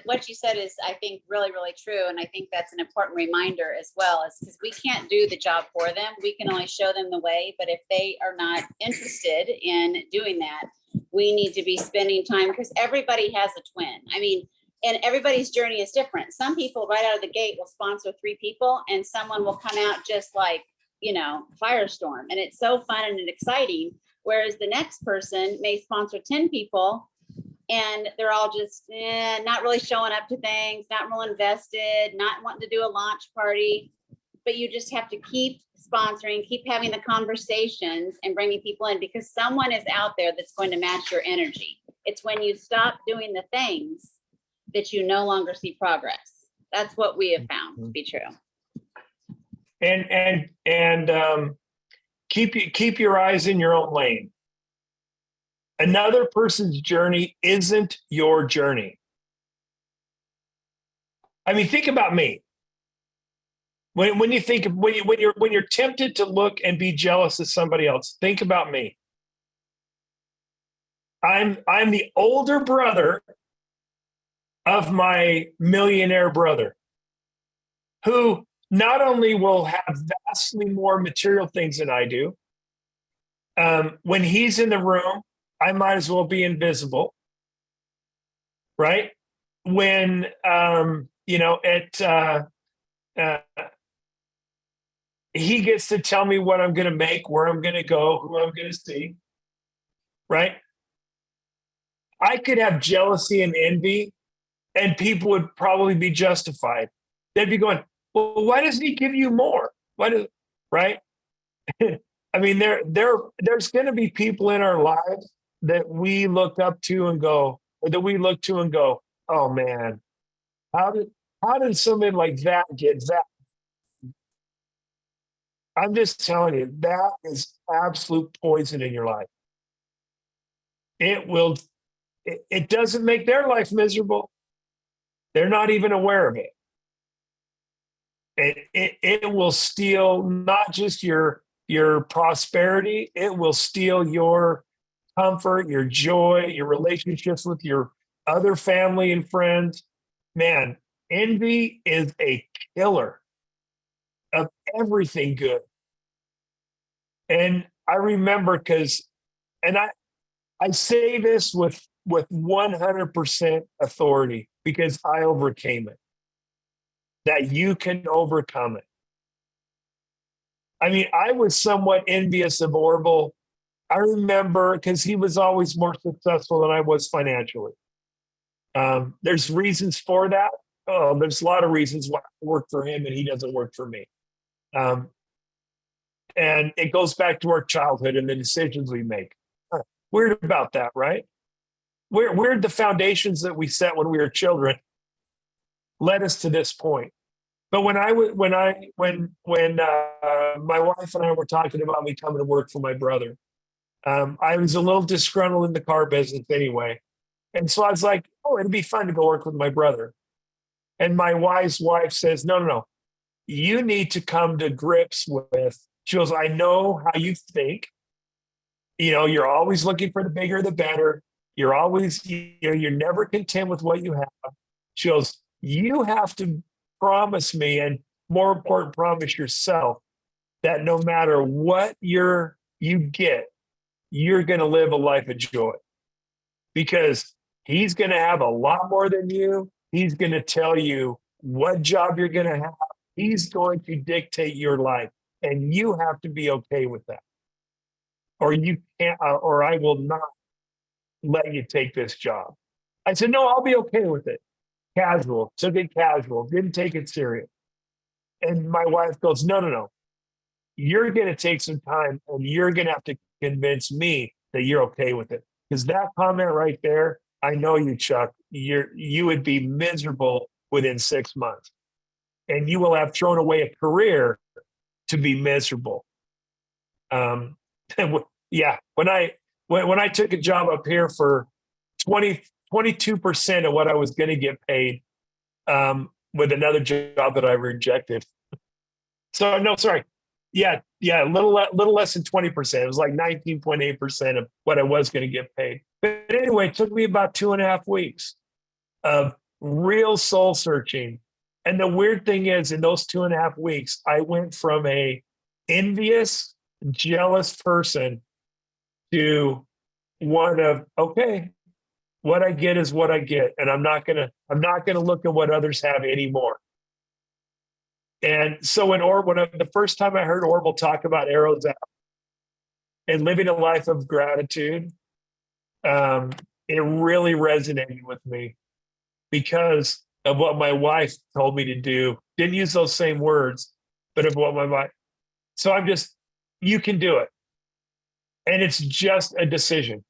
S1: what you said is, I think, really, really true. And I think that's an important reminder as well, is because we can't do the job for them. We can only show them the way. But if they are not interested in doing that, we need to be spending time, because everybody has a twin. I mean, and everybody's journey is different. Some people right out of the gate will sponsor 3 people, and someone will come out just like, firestorm. And it's so fun and exciting. Whereas the next person may sponsor 10 people, and they're all just not really showing up to things, not real invested, not wanting to do a launch party. But you just have to keep sponsoring, keep having the conversations and bringing people in, because someone is out there that's going to match your energy. It's when you stop doing the things that you no longer see progress. That's what we have found to be true.
S2: And keep your eyes in your own lane. Another person's journey isn't your journey. I mean, think about me. When you're tempted to look and be jealous of somebody else, think about me. I'm the older brother of my millionaire brother, who not only will have vastly more material things than I do. When he's in the room, I might as well be invisible, right? When he gets to tell me what I'm going to make, where I'm going to go, who I'm going to see, right? I could have jealousy and envy, and people would probably be justified. They'd be going, well, why doesn't he give you more? Right? I mean, there's going to be people in our lives that we look up to and go, or that we look to and go, oh man, how did somebody like that get that? I'm just telling you, that is absolute poison in your life. It doesn't make their life miserable. They're not even aware of it. It will steal not just your prosperity, it will steal your comfort, your joy, your relationships with your other family and friends. Man, envy is a killer of everything good. And I remember I say this with 100% authority, because I overcame it, that you can overcome it. I mean, I was somewhat envious of Orville. I remember, because he was always more successful than I was financially. There's reasons for that. There's a lot of reasons why I work for him and he doesn't work for me. And it goes back to our childhood and the decisions we make. Weird about that, right? Weird the foundations that we set when we were children led us to this point. But when my wife and I were talking about me coming to work for my brother, I was a little disgruntled in the car business anyway. And so I was like, oh, it'd be fun to go work with my brother. And my wise wife says, no, you need to come to grips with, she goes, I know how you think. You're always looking for the bigger, the better. You're always, you're never content with what you have. She goes, you have to promise me, and more important, promise yourself, that no matter what you get, you're going to live a life of joy, because he's going to have a lot more than you. He's going to tell you what job you're going to have. He's going to dictate your life, and you have to be okay with that, or you can't, or I will not let you take this job. I said, no, I'll be okay with it. Casual, took it casual, didn't take it serious. And my wife goes, no. You're going to take some time, and you're going to have to convince me that you're okay with it. Because that comment right there, I know you, Chuck, you would be miserable within 6 months. And you will have thrown away a career to be miserable. Yeah, when I took a job up here for 22% of what I was going to get paid, with another job that I rejected. So no, sorry. Yeah, a little less than 20%. It was like 19.8% of what I was going to get paid. But anyway, it took me about 2.5 weeks. of real soul searching. And the weird thing is, in those 2.5 weeks, I went from a envious, jealous person to one of, okay, what I get is what I get, and I'm not gonna look at what others have anymore. And so when the first time I heard Orville talk about arrows out and living a life of gratitude, it really resonated with me because of what my wife told me to do. Didn't use those same words, but of what my wife. So you can do it. And it's just a decision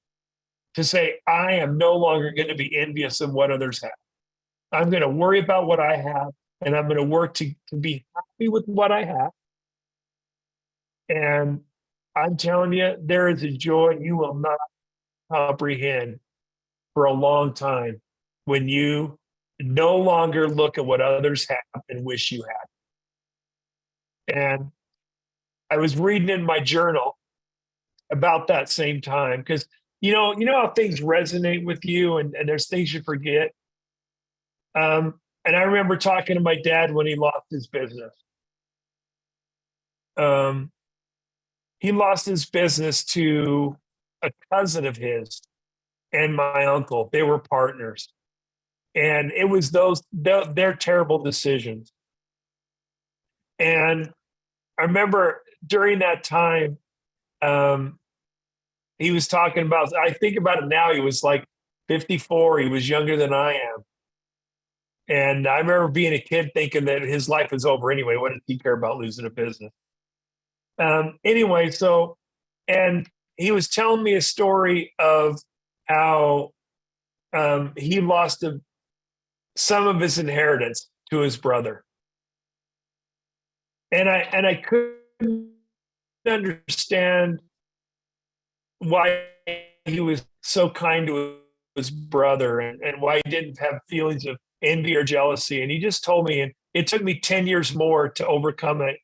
S2: to say, I am no longer going to be envious of what others have. I'm going to worry about what I have, and I'm going to work to be happy with what I have. And I'm telling you, there is a joy you will not comprehend for a long time when you no longer look at what others have and wish you had. And I was reading in my journal about that same time because you know how things resonate with you and there's things you forget. And I remember talking to my dad when he lost his business. He lost his business to a cousin of his and my uncle. They were partners. And it was their terrible decisions. And I remember during that time, he was talking about, I think about it now, he was like 54. He was younger than I am. And I remember being a kid thinking that his life was over anyway. What did he care about losing a business? Anyway, and he was telling me a story of how he lost some of his inheritance to his brother. And I couldn't understand why he was so kind to his brother and why he didn't have feelings of envy or jealousy. And he just told me, and it took me 10 years more to overcome it.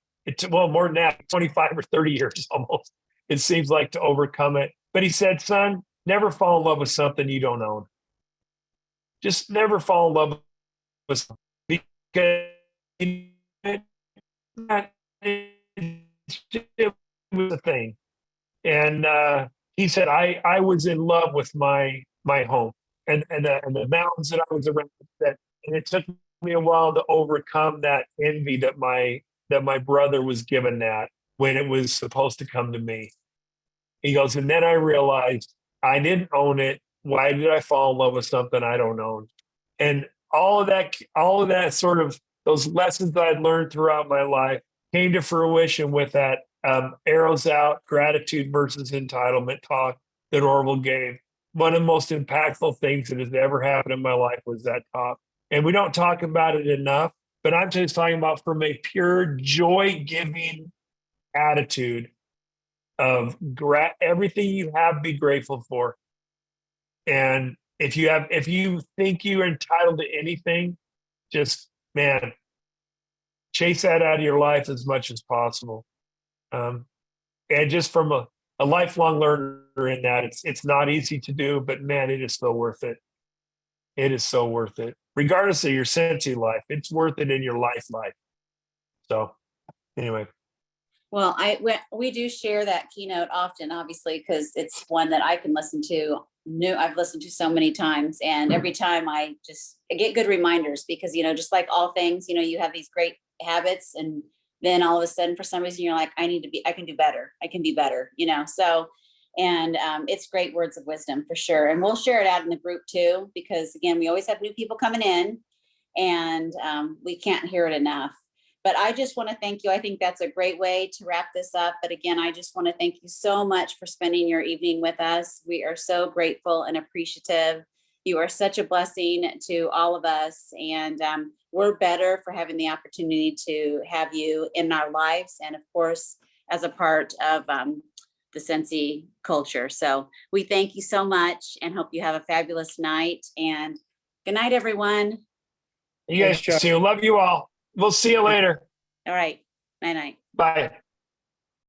S2: Well, more than that, 25 or 30 years almost, it seems like, to overcome it. But he said, son, never fall in love with something you don't own. Just never fall in love with something, because it was a thing. And he said, I was in love with my home and the mountains that I was around. And it took me a while to overcome that envy that my brother was given that when it was supposed to come to me. He goes, and then I realized I didn't own it. Why did I fall in love with something I don't own? And all of that sort of those lessons that I'd learned throughout my life came to fruition with that arrows out, gratitude versus entitlement talk that Orville gave. One of the most impactful things that has ever happened in my life was that talk. And we don't talk about it enough, but I'm just talking about from a pure joy-giving attitude of everything you have, be grateful for. And if you think you're entitled to anything, just, man, chase that out of your life as much as possible. And just from a lifelong learner in that, it's not easy to do, but man, it is so worth it. It is so worth it. Regardless of your Scentsy life, it's worth it in your life. So anyway.
S1: Well, we do share that keynote often, obviously, because it's one that I can listen to. I've listened to so many times, and every time I get good reminders because, just like all things, you have these great habits, and then all of a sudden, for some reason, you're like, I can do better. I can be better, so, and it's great words of wisdom for sure. And we'll share it out in the group too, because again, we always have new people coming in, and we can't hear it enough. But I just want to thank you. I think that's a great way to wrap this up. But again, I just want to thank you so much for spending your evening with us. We are so grateful and appreciative. You are such a blessing to all of us. And we're better for having the opportunity to have you in our lives. And of course, as a part of the Scentsy culture. So we thank you so much and hope you have a fabulous night. And good night, everyone.
S2: You guys too. Love you all. We'll see you later.
S1: All right. Night-night.
S2: Bye.